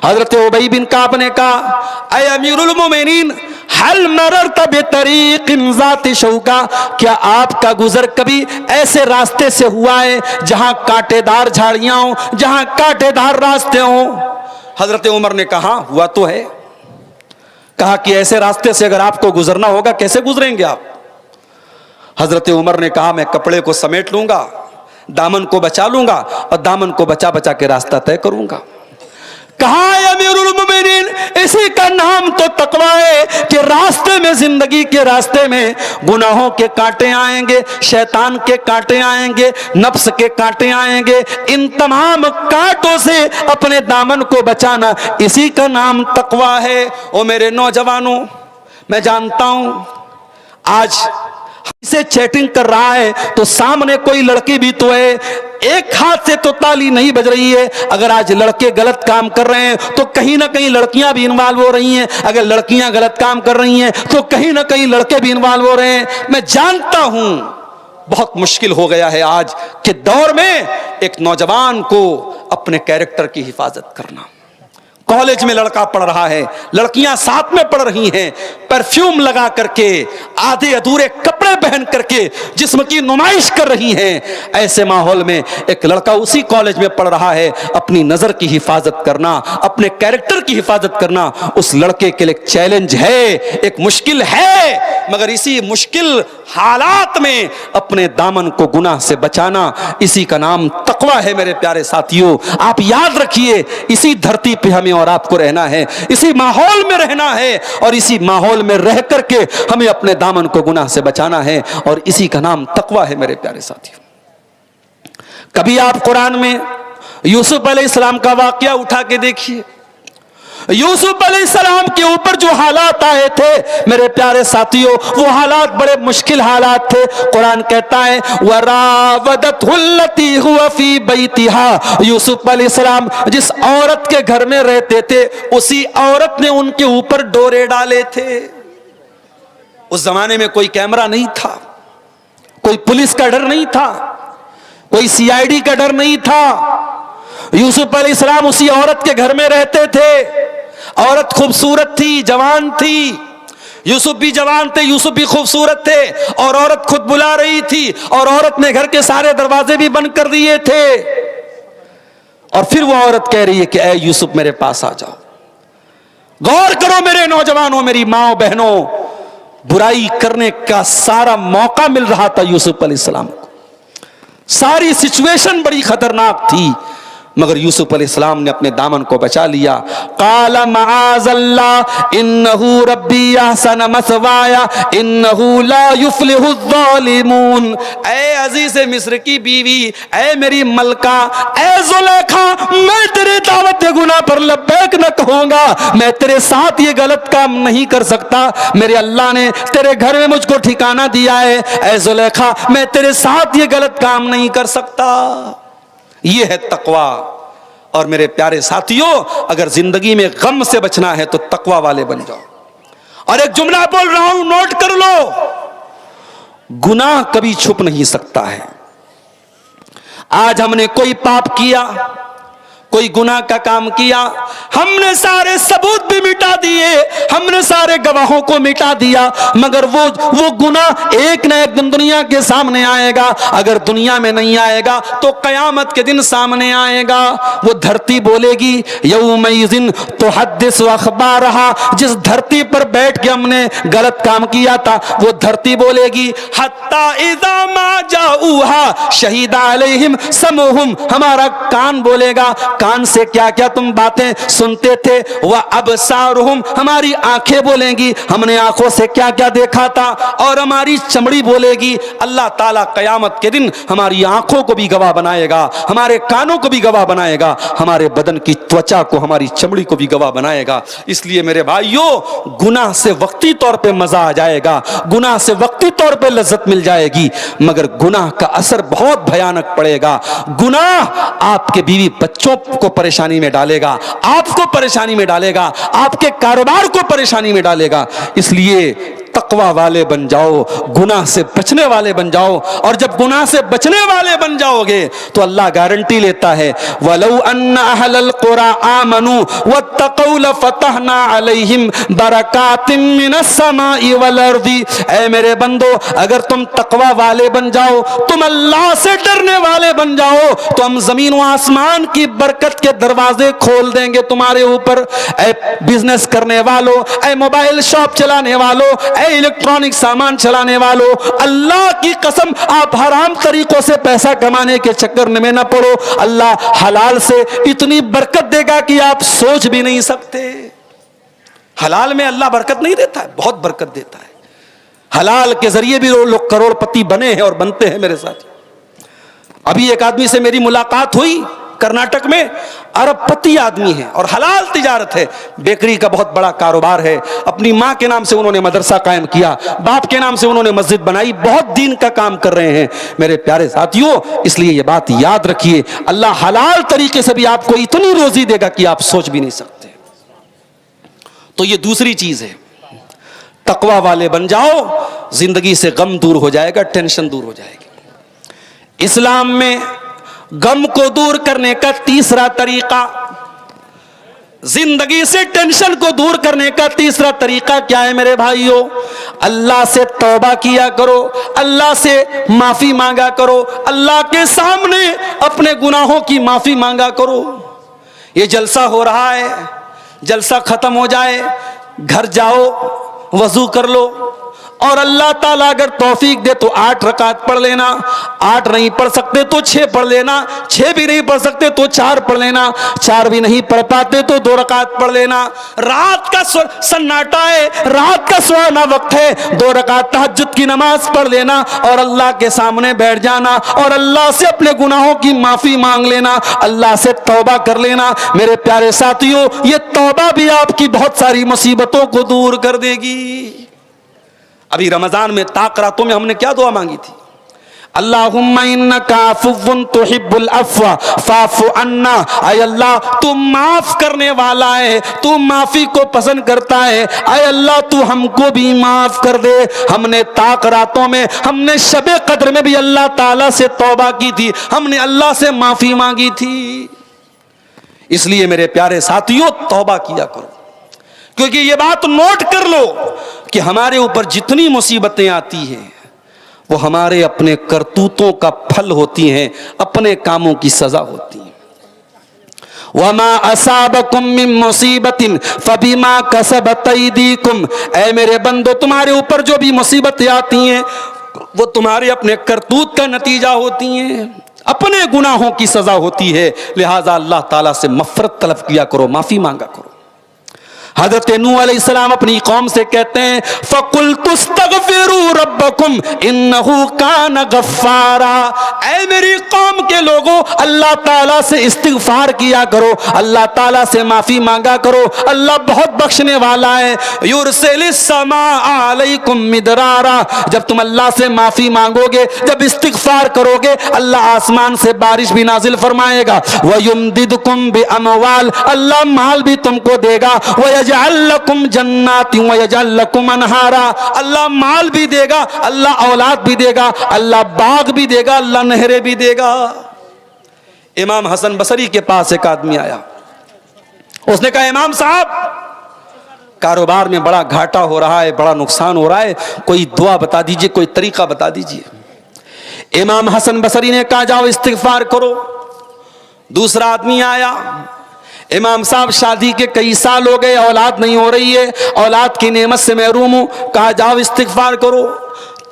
हजरत उबई बिन काब ने कहा, अय अमीरुल मोमिनीन, हल मररत बितरीक़िन ज़ाति शौका, क्या आपका गुजर कभी ऐसे रास्ते से हुआ है जहां कांटेदार झाड़ियां हो, जहां कांटेदार रास्ते हो? हजरत उमर ने कहा, हुआ तो है। कहा कि ऐसे रास्ते से अगर आपको गुजरना होगा कैसे गुजरेंगे आप? हजरत उमर ने कहा, मैं कपड़े को समेट लूंगा, दामन को बचा लूंगा और दामन को बचा बचा के रास्ता तय करूंगा। कहा अमीरुल मोमिनीन, इसी का नाम तो तकवा है कि रास्ते में, जिंदगी के रास्ते में गुनाहों के कांटे आएंगे, शैतान के कांटे आएंगे, नफ्स के कांटे आएंगे, इन तमाम कांटों से अपने दामन को बचाना, इसी का नाम तकवा है। ओ मेरे नौजवानों, मैं जानता हूं आज से चैटिंग कर रहा है तो सामने कोई लड़की भी तो है, एक हाथ से तो ताली नहीं बज रही है। अगर आज लड़के गलत काम कर रहे हैं तो कहीं ना कहीं लड़कियां भी इन्वॉल्व हो रही हैं, अगर लड़कियां गलत काम कर रही हैं तो कहीं ना कहीं लड़के भी इन्वॉल्व हो रहे हैं। मैं जानता हूं बहुत मुश्किल हो गया है आज के दौर में एक नौजवान को अपने कैरेक्टर की हिफाजत करना। कॉलेज में लड़का पढ़ रहा है, लड़कियां साथ में पढ़ रही हैं, परफ्यूम लगा करके, आधे अधूरे कपड़े पहन करके जिस्म की नुमाइश कर रही हैं। ऐसे माहौल में एक लड़का उसी कॉलेज में पढ़ रहा है, अपनी नजर की हिफाजत करना, अपने कैरेक्टर की हिफाजत करना उस लड़के के लिए एक चैलेंज है, एक मुश्किल है। मगर इसी मुश्किल हालात में अपने दामन को गुनाह से बचाना, इसी का नाम तकवा है मेरे प्यारे साथियों। आप याद रखिए, इसी धरती पे हमें और आपको रहना है, इसी माहौल में रहना है, और इसी माहौल में रह करके हमें अपने दामन को गुनाह से बचाना है, और इसी का नाम तकवा है मेरे प्यारे साथियों। कभी आप कुरान में यूसुफ अलैहिस्सलाम का वाकया उठा के देखिए। यूसुफ अलैहिस्सलाम के ऊपर जो हालात आए थे मेरे प्यारे साथियों, वो हालात बड़े मुश्किल हालात थे। कुरान कहता है वरावदतहुल्लती हुवा फी बैतिहा, यूसुफ अलैहिस्सलाम जिस औरत के घर में रहते थे उसी औरत ने उनके ऊपर डोरे डाले थे। उस जमाने में कोई कैमरा नहीं था, कोई पुलिस का डर नहीं था, कोई सीआईडी का डर नहीं था। यूसुफ अलैहिस्सलाम उसी औरत के घर में रहते थे। औरत खूबसूरत थी, जवान थी, यूसुफ भी जवान थे, यूसुफ भी खूबसूरत थे, और औरत खुद बुला रही थी, और औरत ने घर के सारे दरवाजे भी बंद कर दिए थे। और फिर वो औरत कह रही है कि ऐ यूसुफ मेरे पास आ जाओ। गौर करो मेरे नौजवानों, मेरी माओ बहनों, बुराई करने का सारा मौका मिल रहा था यूसुफ अलैहिस्सलाम को। सारी सिचुएशन बड़ी खतरनाक थी, मगर यूसुफ अलैहिस्सलाम ने अपने दामन को बचा लिया। काला माअज़ल्लाह इन्नहु रब्बी अहसन मसवाया इन्नहु ला युफ्लिहुज़्ज़ालिमून। ऐ अजीज़ मिस्र की बीवी, ऐ मेरी मलका, ऐ ज़ुलेखा, मैं तेरे दावत गुनाह पर लब्बैक न कहूंगा, मैं तेरे साथ ये गलत काम नहीं कर सकता। मेरे अल्लाह ने तेरे घर में मुझको ठिकाना दिया है, ऐ ज़ुलेखा मैं तेरे साथ ये गलत काम नहीं कर सकता। ये है तकवा। और मेरे प्यारे साथियों, अगर जिंदगी में गम से बचना है तो तकवा वाले बन जाओ। और एक जुमला बोल रहा हूं, नोट कर लो, गुनाह कभी छुप नहीं सकता है। आज हमने कोई पाप किया, कोई गुनाह का काम किया, हमने सारे सबूत भी मिटा दिए, हमने सारे गवाहों को मिटा दिया, मगर वो गुनाह एक न एक दिन दुनिया के सामने आएगा। अगर दुनिया में नहीं आएगा तो कयामत के दिन सामने आएगा। वो धरती बोलेगी यौमइज़िन तुहद्दिसु अख़बारहा, जिस धरती पर बैठ के हमने गलत काम किया था वो धरती बोलेगी हत्ता इज़ा मा जाऊहा शहीदा अलैहिम समउहुम, हमारा कान बोलेगा, कान से क्या क्या तुम बातें सुनते थे, वह अबसारुहुम, हमारी आंखें बोलेंगी हमने आंखों से क्या क्या देखा था, और हमारी चमड़ी बोलेगी। अल्लाह ताला कयामत के दिन हमारी आंखों को भी गवाह बनाएगा, हमारे कानों को भी गवाह बनाएगा, हमारे बदन की त्वचा को, हमारी चमड़ी को भी गवाह बनाएगा। इसलिए मेरे भाइयों, गुनाह से वक्ती तौर पे मजा आ जाएगा, गुनाह से वक्ती तौर पे लज्जत मिल जाएगी, मगर गुनाह का असर बहुत भयानक पड़ेगा। गुनाह आपके बीवी बच्चों को परेशानी में डालेगा, आपको परेशानी में डालेगा, आपके कारोबार को परेशानी में डालेगा। इसलिए तकवा वाले बन जाओ, गुनाह से बचने वाले बन जाओ। और जब गुनाह से बचने वाले बन जाओगे तो अल्लाह गारंटी लेता है, वलौ अन्न अहलल कुरा आमनू वत्तक़ौ लफ़तहना अलैहिम बरकातिम मिनस समाई वल अर्दी। ऐ मेरे बंदो, अगर तुम तकवा वाले बन जाओ, तुम अल्लाह से डरने वाले बन जाओ, तो हम जमीन व आसमान की बरकत के दरवाजे खोल देंगे तुम्हारे ऊपर। ऐ बिजनेस करने वालों, ऐ मोबाइल शॉप चलाने वालों, इलेक्ट्रॉनिक सामान चलाने वालों, अल्लाह की कसम आप हराम तरीकों से पैसा कमाने के चक्कर में न पड़ो। अल्लाह हलाल से इतनी बरकत देगा कि आप सोच भी नहीं सकते। हलाल में अल्लाह बरकत नहीं देता है, बहुत बरकत देता है। हलाल के जरिए भी लोग करोड़पति बने हैं और बनते हैं मेरे साथ। अभी एक आदमी से मेरी मुलाकात हुई, कर्नाटक में, अरबपति आदमी है और हलाल तिजारत है, बेकरी का बहुत बड़ा कारोबार है। अपनी माँ के नाम से उन्होंने मदरसा कायम किया, बाप के नाम से उन्होंने मस्जिद बनाई, बहुत दीन का काम कर रहे हैं मेरे प्यारे साथियों। इसलिए ये बात याद रखिए, अल्लाह हलाल तरीके से भी आपको इतनी रोजी देगा कि आप सोच भी नहीं सकते। तो ये दूसरी चीज है, तकवा वाले बन जाओ, जिंदगी से गम दूर हो जाएगा, टेंशन दूर हो जाएगी। इस्लाम में गम को दूर करने का तीसरा तरीका, जिंदगी से टेंशन को दूर करने का तीसरा तरीका क्या है मेरे भाइयों? अल्लाह से तौबा किया करो, अल्लाह से माफी मांगा करो, अल्लाह के सामने अपने गुनाहों की माफी मांगा करो। ये जलसा हो रहा है, जलसा खत्म हो जाए, घर जाओ, वजू कर लो, और अल्लाह ताला अगर तौफीक दे तो 8 रकात पढ़ लेना, 8 नहीं पढ़ सकते तो 6 पढ़ लेना, 6 भी नहीं पढ़ सकते तो 4 पढ़ लेना, 4 भी नहीं पढ़ पाते तो 2 रकात पढ़ लेना। रात का सन्नाटा है, रात का सुहाना वक्त है, 2 रकात तहज्जुद की नमाज पढ़ लेना और अल्लाह के सामने बैठ जाना और अल्लाह से अपने गुनाहों की माफी मांग लेना, अल्लाह से तौबा कर लेना। मेरे प्यारे साथियों, ये तौबा भी आपकी बहुत सारी मुसीबतों को दूर कर देगी। अभी रमजान में ताक़रातों में हमने क्या दुआ मांगी थी? अल्लाहुम्मा इन्नका अफ़्वुन तुहिब्बुल अफ़्व फ़अफ़ु अन्ना। ऐ अल्लाह, तू माफ करने वाला है, तू माफी को पसंद करता है। ऐ अल्लाह, तू हमको भी माफ कर दे। हमने ताक़रातों में, हमने शबे कद्र में भी अल्लाह ताला से तौबा की थी, हमने अल्लाह से माफी मांगी थी। इसलिए मेरे प्यारे साथियों, तौबा किया करो, क्योंकि ये बात नोट कर लो कि हमारे ऊपर जितनी मुसीबतें आती हैं वो हमारे अपने करतूतों का फल होती हैं, अपने कामों की सजा होती है। वमा असाबकुम मिन मुसीबतिन फबिमा कसबत अयदीकुम। ऐ मेरे बंदो, तुम्हारे ऊपर जो भी मुसीबतें आती हैं वो तुम्हारे अपने करतूत का नतीजा होती हैं, अपने गुनाहों की सजा होती है। लिहाजा अल्लाह ताला से मफ़रत तलब किया करो, माफी मांगा करो। हज़रत नूह अलैहिस्सलाम अपनी कौम से कहते हैं, फ़कुल्तुस्तग़फ़िरू रब्बकुम इन्नहु कान गफ़्फ़ारा। ऐ मेरी कौम के लोगों, अल्लाह ताला से इस्तिग़फ़ार किया करो, अल्लाह ताला से माफ़ी मांगा करो। अल्लाह बहुत बख्शने वाला है। युरसिलिस समा अलैकुम मिदरारा। जब तुम अल्लाह से माफ़ी मांगोगे, जब इस्तिग़फ़ार करोगे, अल्लाह आसमान से बारिश भी नाजिल फरमाएगा। वयुमदिदकुम बिअमवाल। अल्लाह माल भी तुमको देगा। वयजअल लकुम जन्नाति वयजअल लकुम अनहारा। अल्लाह माल भी देगा, अल्लाह औलाद भी देगा, अल्लाह बाग भी देगा, अल्लाह नहरें भी देगा। इमाम हसन बसरी के पास एक आदमी आया, उसने कहा, इमाम साहब, कारोबार में बड़ा घाटा हो रहा है, बड़ा नुकसान हो रहा है, कोई दुआ बता दीजिए, कोई तरीका बता दीजिए। इमाम हसन बसरी ने कहा, जाओ इस्तिग़फ़ार करो। दूसरा आदमी आया, इमाम साहब, शादी के कई साल हो गए, औलाद नहीं हो रही है, औलाद की नेमत से महरूम हूं। कहा, जाओ इस्तिग़फ़ार करो।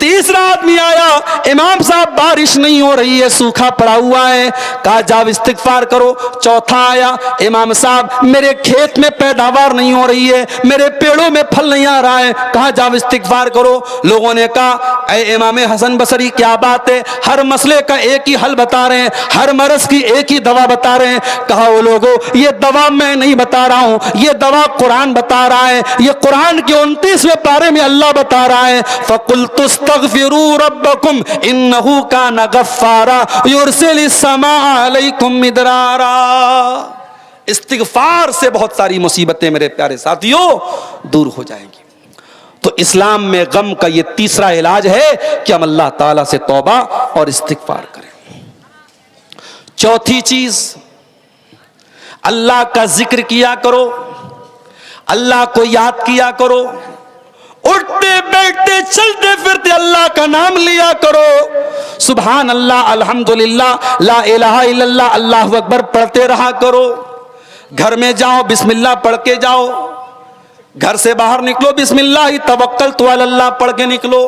तीसरा आदमी आया, इमाम साहब, बारिश नहीं हो रही है, सूखा पड़ा हुआ है। कहा, जाओ इस्तिग़फ़ार करो। चौथा आया, इमाम साहब, मेरे खेत में पैदावार नहीं हो रही है, मेरे पेड़ों में फल नहीं आ रहा है। कहा, जाओ इस्तिग़फ़ार करो। लोगों ने कहा, ऐ इमाम हसन बसरी, क्या बात है, हर मसले का एक ही हल बता रहे हैं, हर मरज़ की एक ही दवा बता रहे हैं। कहा, वो लोगों, ये दवा मैं नहीं बता रहा हूं, ये दवा कुरान बता रहा है, ये कुरान के 29वें पारे में अल्लाह बता रहा है, फ़कुल्तुस्तग़फ़िरू रब्बकुम इन्नहु कान गफ़्फ़ारा युरसिलिस समा अलैकुम मिदरारा। इस्तिग़फ़ार से बहुत सारी मुसीबतें मेरे प्यारे साथियों दूर हो जाएंगी। तो इस्लाम में गम का ये तीसरा इलाज है कि हम अल्लाह ताला से तौबा और इस्तिग़फ़ार करें। चौथी चीज, अल्लाह का जिक्र किया करो, अल्लाह को याद किया करो, उठते बैठते चलते फिरते अल्लाह का नाम लिया करो। सुभान अल्लाह, अल्हम्दुलिल्लाह, ला इलाहा इल्लल्लाह, अल्लाहु अकबर पढ़ते रहा करो। घर में जाओ, बिस्मिल्लाह पढ़ के जाओ। घर से बाहर निकलो, बिस्मिल्लाह ही तवक्कलतु अलल्लाह पढ़ के निकलो।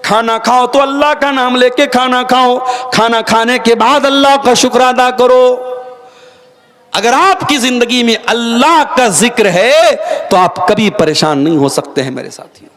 खाना खाओ तो अल्लाह का नाम लेके खाना खाओ। खाना खाने के बाद अल्लाह का शुक्र अदा करो। अगर आपकी जिंदगी में अल्लाह का जिक्र है तो आप कभी परेशान नहीं हो सकते हैं मेरे साथियों।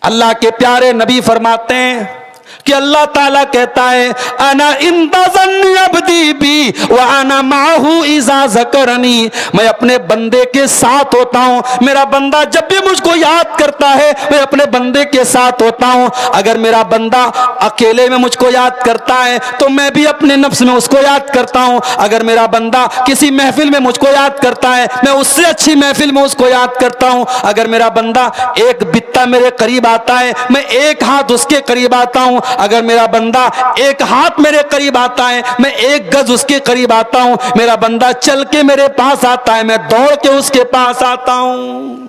अल्लाह के प्यारे नबी फरमाते हैं कि अल्लाह ताला कहता है, अना इंतज़न्नी अब्दी बी व अना माहू इज़ा ज़करनी। मैं अपने बंदे के साथ होता हूं। मेरा बंदा जब भी मुझको याद करता है, मैं अपने बंदे के साथ होता हूं। अगर मेरा बंदा अकेले में मुझको याद करता है तो मैं भी अपने नफ्स में उसको याद करता हूं। अगर मेरा बंदा किसी महफिल में मुझको याद करता है, मैं उससे अच्छी महफिल में उसको याद करता हूं। अगर मेरा बंदा एक बित्ता मेरे करीब आता है, मैं एक हाथ उसके करीब आता हूं। अगर मेरा बंदा एक हाथ मेरे करीब आता है, मैं एक गज उसके करीब आता हूं। मेरा बंदा चल के मेरे पास आता है, मैं दौड़ के उसके पास आता हूं।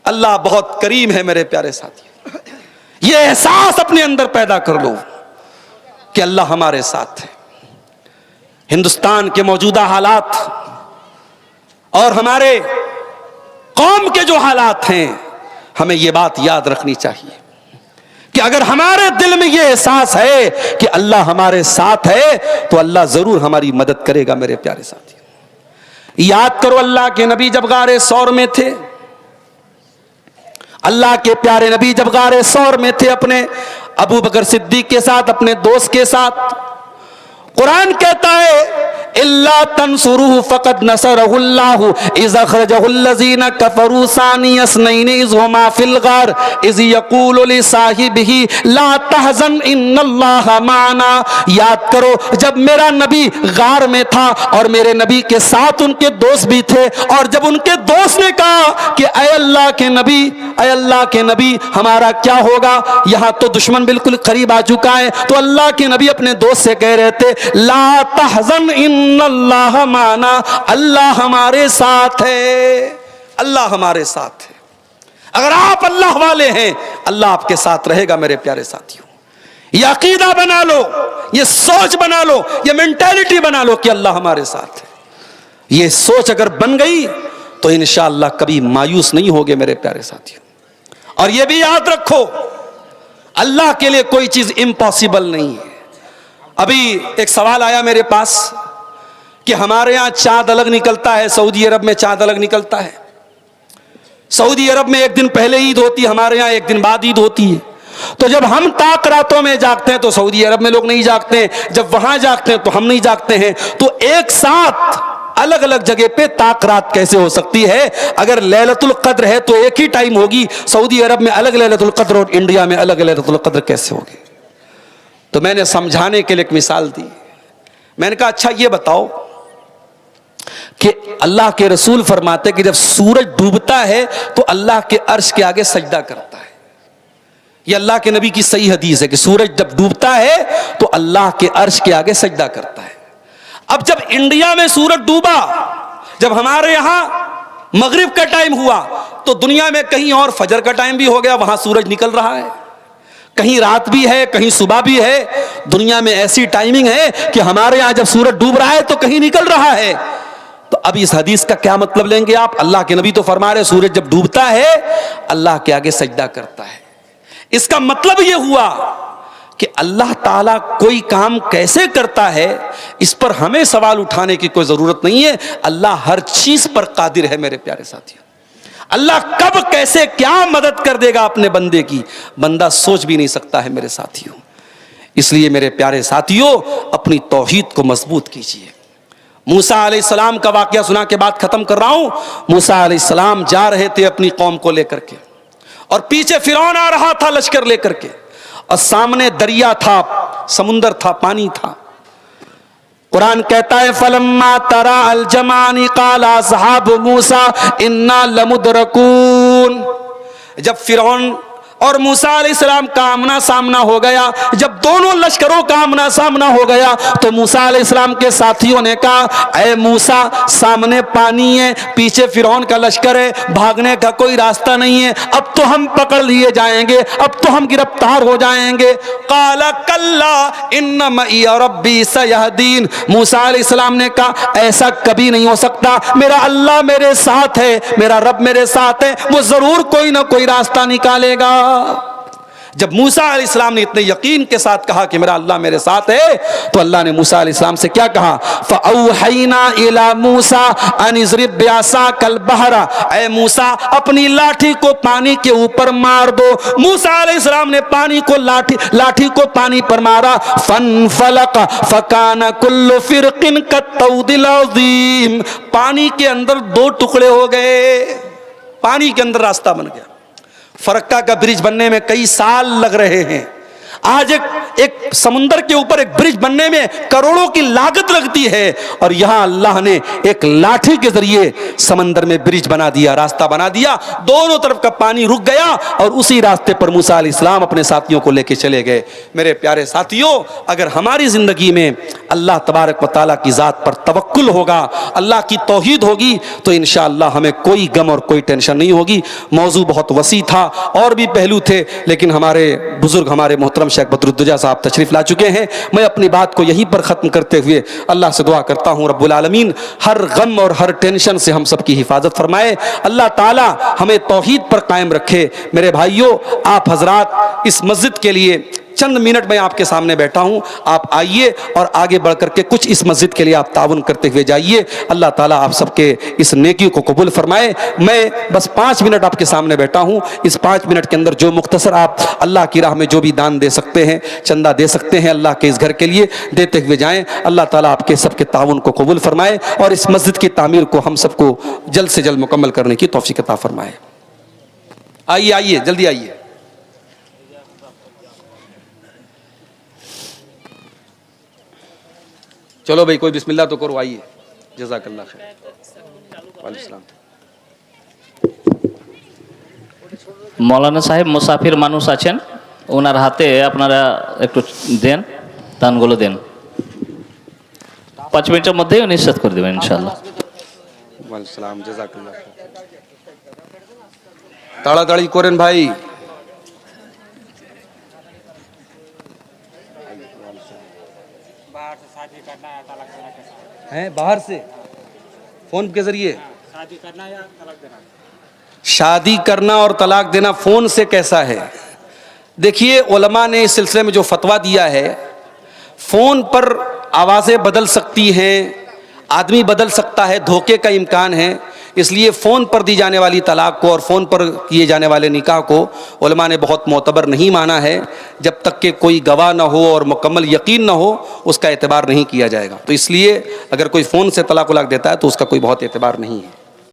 अल्लाह बहुत करीम है मेरे प्यारे साथी। ये एहसास अपने अंदर पैदा कर लो कि अल्लाह हमारे साथ है। हिंदुस्तान के मौजूदा हालात और हमारे कौम के जो हालात हैं, हमें यह बात याद रखनी चाहिए कि अगर हमारे दिल में यह एहसास है कि अल्लाह हमारे साथ है तो अल्लाह जरूर हमारी मदद करेगा। मेरे प्यारे साथी, याद करो अल्लाह के नबी जब गारे सौर में थे, अल्लाह के प्यारे नबी जब गारे सौर में थे अपने अबू बकर सिद्दीक के साथ, अपने दोस्त के साथ, कुरान कहता है इल्ला तंसुरुहु फक़द नसरहुल्लाहु इज़ अख़रजहुल्लज़ीना कफ़रू सानी अस्नैनि इज़ हुमा फ़िल ग़ार इज़ यक़ूलु लिसाहिबिही ला तहज़न इन्नल्लाहा माना। याद करो जब मेरा नबी गार में था और मेरे नबी के साथ उनके दोस्त भी थे, और जब उनके दोस्त ने कहा कि ऐ अल्लाह के नबी, ऐ अल्लाह के नबी हमारा क्या होगा, यहाँ तो दुश्मन बिल्कुल करीब आ चुका है, तो अल्लाह के नबी अपने दोस्त से कह रहे थे ला तहज़न इन्नल्लाह माना, अल्लाह हमारे साथ है, अल्लाह हमारे साथ है। अगर आप अल्लाह वाले हैं अल्लाह आपके साथ रहेगा। मेरे प्यारे साथियों, ये अकीदा बना लो, ये सोच बना लो, ये मेंटालिटी बना लो कि अल्लाह हमारे साथ है। ये सोच अगर बन गई तो इंशाअल्लाह कभी मायूस नहीं होगे मेरे प्यारे साथियों। और ये भी याद रखो अल्लाह के लिए कोई चीज इम्पॉसिबल नहीं है। अभी एक सवाल आया मेरे पास कि हमारे यहां चांद अलग निकलता है, सऊदी अरब में चांद अलग निकलता है। सऊदी अरब में एक दिन पहले ईद होती है, हमारे यहां एक दिन बाद ईद होती है। तो जब हम ताक रातों में जागते हैं तो सऊदी अरब में लोग नहीं जागते हैं, जब वहां जागते हैं तो हम नहीं जागते हैं। तो एक साथ अलग अलग जगह पे ताक रात कैसे हो सकती है? अगर लैलतुल कद्र है तो एक ही टाइम होगी, सऊदी अरब में अलग लैलतुल कद्र और इंडिया में अलग लैलतुल कद्र कैसे होगी? तो मैंने समझाने के लिए एक मिसाल दी। मैंने कहा अच्छा ये बताओ कि अल्लाह के रसूल फरमाते कि जब सूरज डूबता है तो अल्लाह के अर्श के आगे सजदा करता है। यह अल्लाह के नबी की सही हदीस है कि सूरज जब डूबता है तो अल्लाह के अर्श के आगे सजदा करता है। अब जब इंडिया में सूरज डूबा, जब हमारे यहां मगरिब का टाइम हुआ, तो दुनिया में कहीं और फजर का टाइम भी हो गया, वहां सूरज निकल रहा है, कहीं रात भी है कहीं सुबह भी है। दुनिया में ऐसी टाइमिंग है कि हमारे यहां जब सूरज डूब रहा है तो कहीं निकल रहा है। तो अब इस हदीस का क्या मतलब लेंगे आप? अल्लाह के नबी तो फरमा रहे सूरज जब डूबता है अल्लाह के आगे सजदा करता है। इसका मतलब यह हुआ कि अल्लाह ताला कोई काम कैसे करता है इस पर हमें सवाल उठाने की कोई जरूरत नहीं है। अल्लाह हर चीज पर कादिर है मेरे प्यारे साथियों। अल्लाह कब कैसे क्या मदद कर देगा अपने बंदे की, बंदा सोच भी नहीं सकता है मेरे साथियों। इसलिए मेरे प्यारे साथियों अपनी तौहीद को मजबूत कीजिए। मूसा अलैहिस्सलाम का वाकया सुना के बात खत्म कर रहा हूं। मूसा अलैहिस्सलाम जा रहे थे अपनी कौम को लेकर के, और पीछे फिरौन आ रहा था लश्कर लेकर के, और सामने दरिया था, समुंदर था, पानी था। कुरान कहता है फलम्मा तरा अल जमानी काला असहाबु मूसा इन्ना लमुदरकून। जब फिरौन और मूसा अलैहिस्सलाम का आमना सामना हो गया, जब दोनों लश्करों का आमना सामना हो गया, तो मूसा अलैहिस्सलाम के साथियों ने कहा ऐ मूसा सामने पानी है, पीछे फिरौन का लश्कर है, भागने का कोई रास्ता नहीं है, अब तो हम पकड़ लिए जाएंगे, अब तो हम गिरफ्तार हो जाएंगे। काला कल्ला इन्न मई रब्बी सयहदीन। मूसा अलैहिस्सलाम ने कहा ऐसा कभी नहीं हो सकता, मेरा अल्लाह मेरे साथ है, मेरा रब मेरे साथ है, वो जरूर कोई ना कोई रास्ता निकालेगा। जब मूसा अलैहिस्सलाम ने इतने यकीन के साथ कहा कि मेरा अल्लाह मेरे साथ है, तो अल्लाह ने मूसा अलैहिस्सलाम से क्या कहा? फ़अौहैना इला मूसा अन इज़रिब बिअसाकल बहरा। ऐ मूसा अपनी लाठी को पानी के ऊपर मार दो। मूसा अलैहिस्सलाम ने पानी को लाठी को पानी पर मारा। फनफलक फकान कुल्लु फिरकिन कत्तौदिल अज़ीम। पानी के अंदर दो टुकड़े हो गए, पानी के अंदर रास्ता बन गया। फरक्का का ब्रिज बनने में कई साल लग रहे हैं। आज एक समुंदर के ऊपर एक ब्रिज बनने में करोड़ों की लागत लगती है, और यहां अल्लाह ने एक लाठी के जरिए समंदर में ब्रिज बना दिया, रास्ता बना दिया, दोनों तरफ का पानी रुक गया, और उसी रास्ते पर मूसा अलैहिस्सलाम अपने साथियों को लेके चले गए। मेरे प्यारे साथियों, अगर हमारी जिंदगी में अल्लाह तबारक व तआला की जात पर तवक्कुल होगा, अल्लाह की तौहीद होगी, तो इंशाअल्लाह हमें कोई गम और कोई टेंशन नहीं होगी। मौजू बहुत वसी था, और भी पहलू थे, लेकिन हमारे बुजुर्ग हमारे मोहतरम शेख बदरुद्दोजा साहब तशरीफ़ ला चुके हैं। मैं अपनी बात को यहीं पर ख़त्म करते हुए अल्लाह से दुआ करता हूँ रब्बुल आलमीन हर गम और हर टेंशन से हम सब की हिफाजत फरमाए। अल्लाह ताला हमें तौहीद पर कायम रखे। मेरे भाइयों, आप हजरात इस मस्जिद के लिए चंद मिनट में आपके सामने बैठा हूं, आप आइए और आगे बढ़ करके कुछ इस मस्जिद के लिए आप ताउन करते हुए जाइए। अल्लाह ताला आप सबके इस नेकी को कबूल फरमाए। मैं बस 5 मिनट आपके सामने बैठा हूं, इस 5 मिनट के अंदर जो मुख्तसर आप अल्लाह की राह में जो भी दान दे सकते हैं, चंदा दे सकते हैं अल्लाह के इस घर के लिए, देते हुए जाएं। अल्लाह ताला आपके सबके ताउन को कबूल फरमाए और इस मस्जिद की तामीर को हम सबको जल्द से जल्द मुकम्मल करने की तौफीक अता फरमाए। आइए आइए, जल्दी आइए। चलो भाई, कोई बिस्मिल्लाह तो करो, आइए। जज़ाकल्लाह खैर। वालेकुम सलाम। मौलाना साहेब मुसाफिर मानुष आছেন, ওনার হাতে আপনারা একটু দেন, দানগুলো দেন। 5 মিনিটের মধ্যেই উনি নিশ্চিত করে দেবেন ইনশাআল্লাহ। ওয়ালাইকুম সালাম। জাযাকাল্লাহ খৈর। তাড়াতাড়ি করেন ভাই। हैं बाहर से फोन के जरिए शादी करना या तलाक देना? शादी करना और तलाक देना फोन से कैसा है? देखिए, उलमा ने इस सिलसिले में जो फतवा दिया है, फोन पर आवाज़ें बदल सकती हैं, आदमी बदल सकता है, धोखे का इम्कान है। इसलिए फ़ोन पर दी जाने वाली तलाक को और फ़ोन पर किए जाने वाले निकाह को उलमा ने बहुत मोतबर नहीं माना है। जब तक कि कोई गवाह न हो और मुकम्मल यकीन न हो, उसका एतबार नहीं किया जाएगा। तो इसलिए अगर कोई फ़ोन से तलाक उलाक देता है तो उसका कोई बहुत एतबार नहीं है।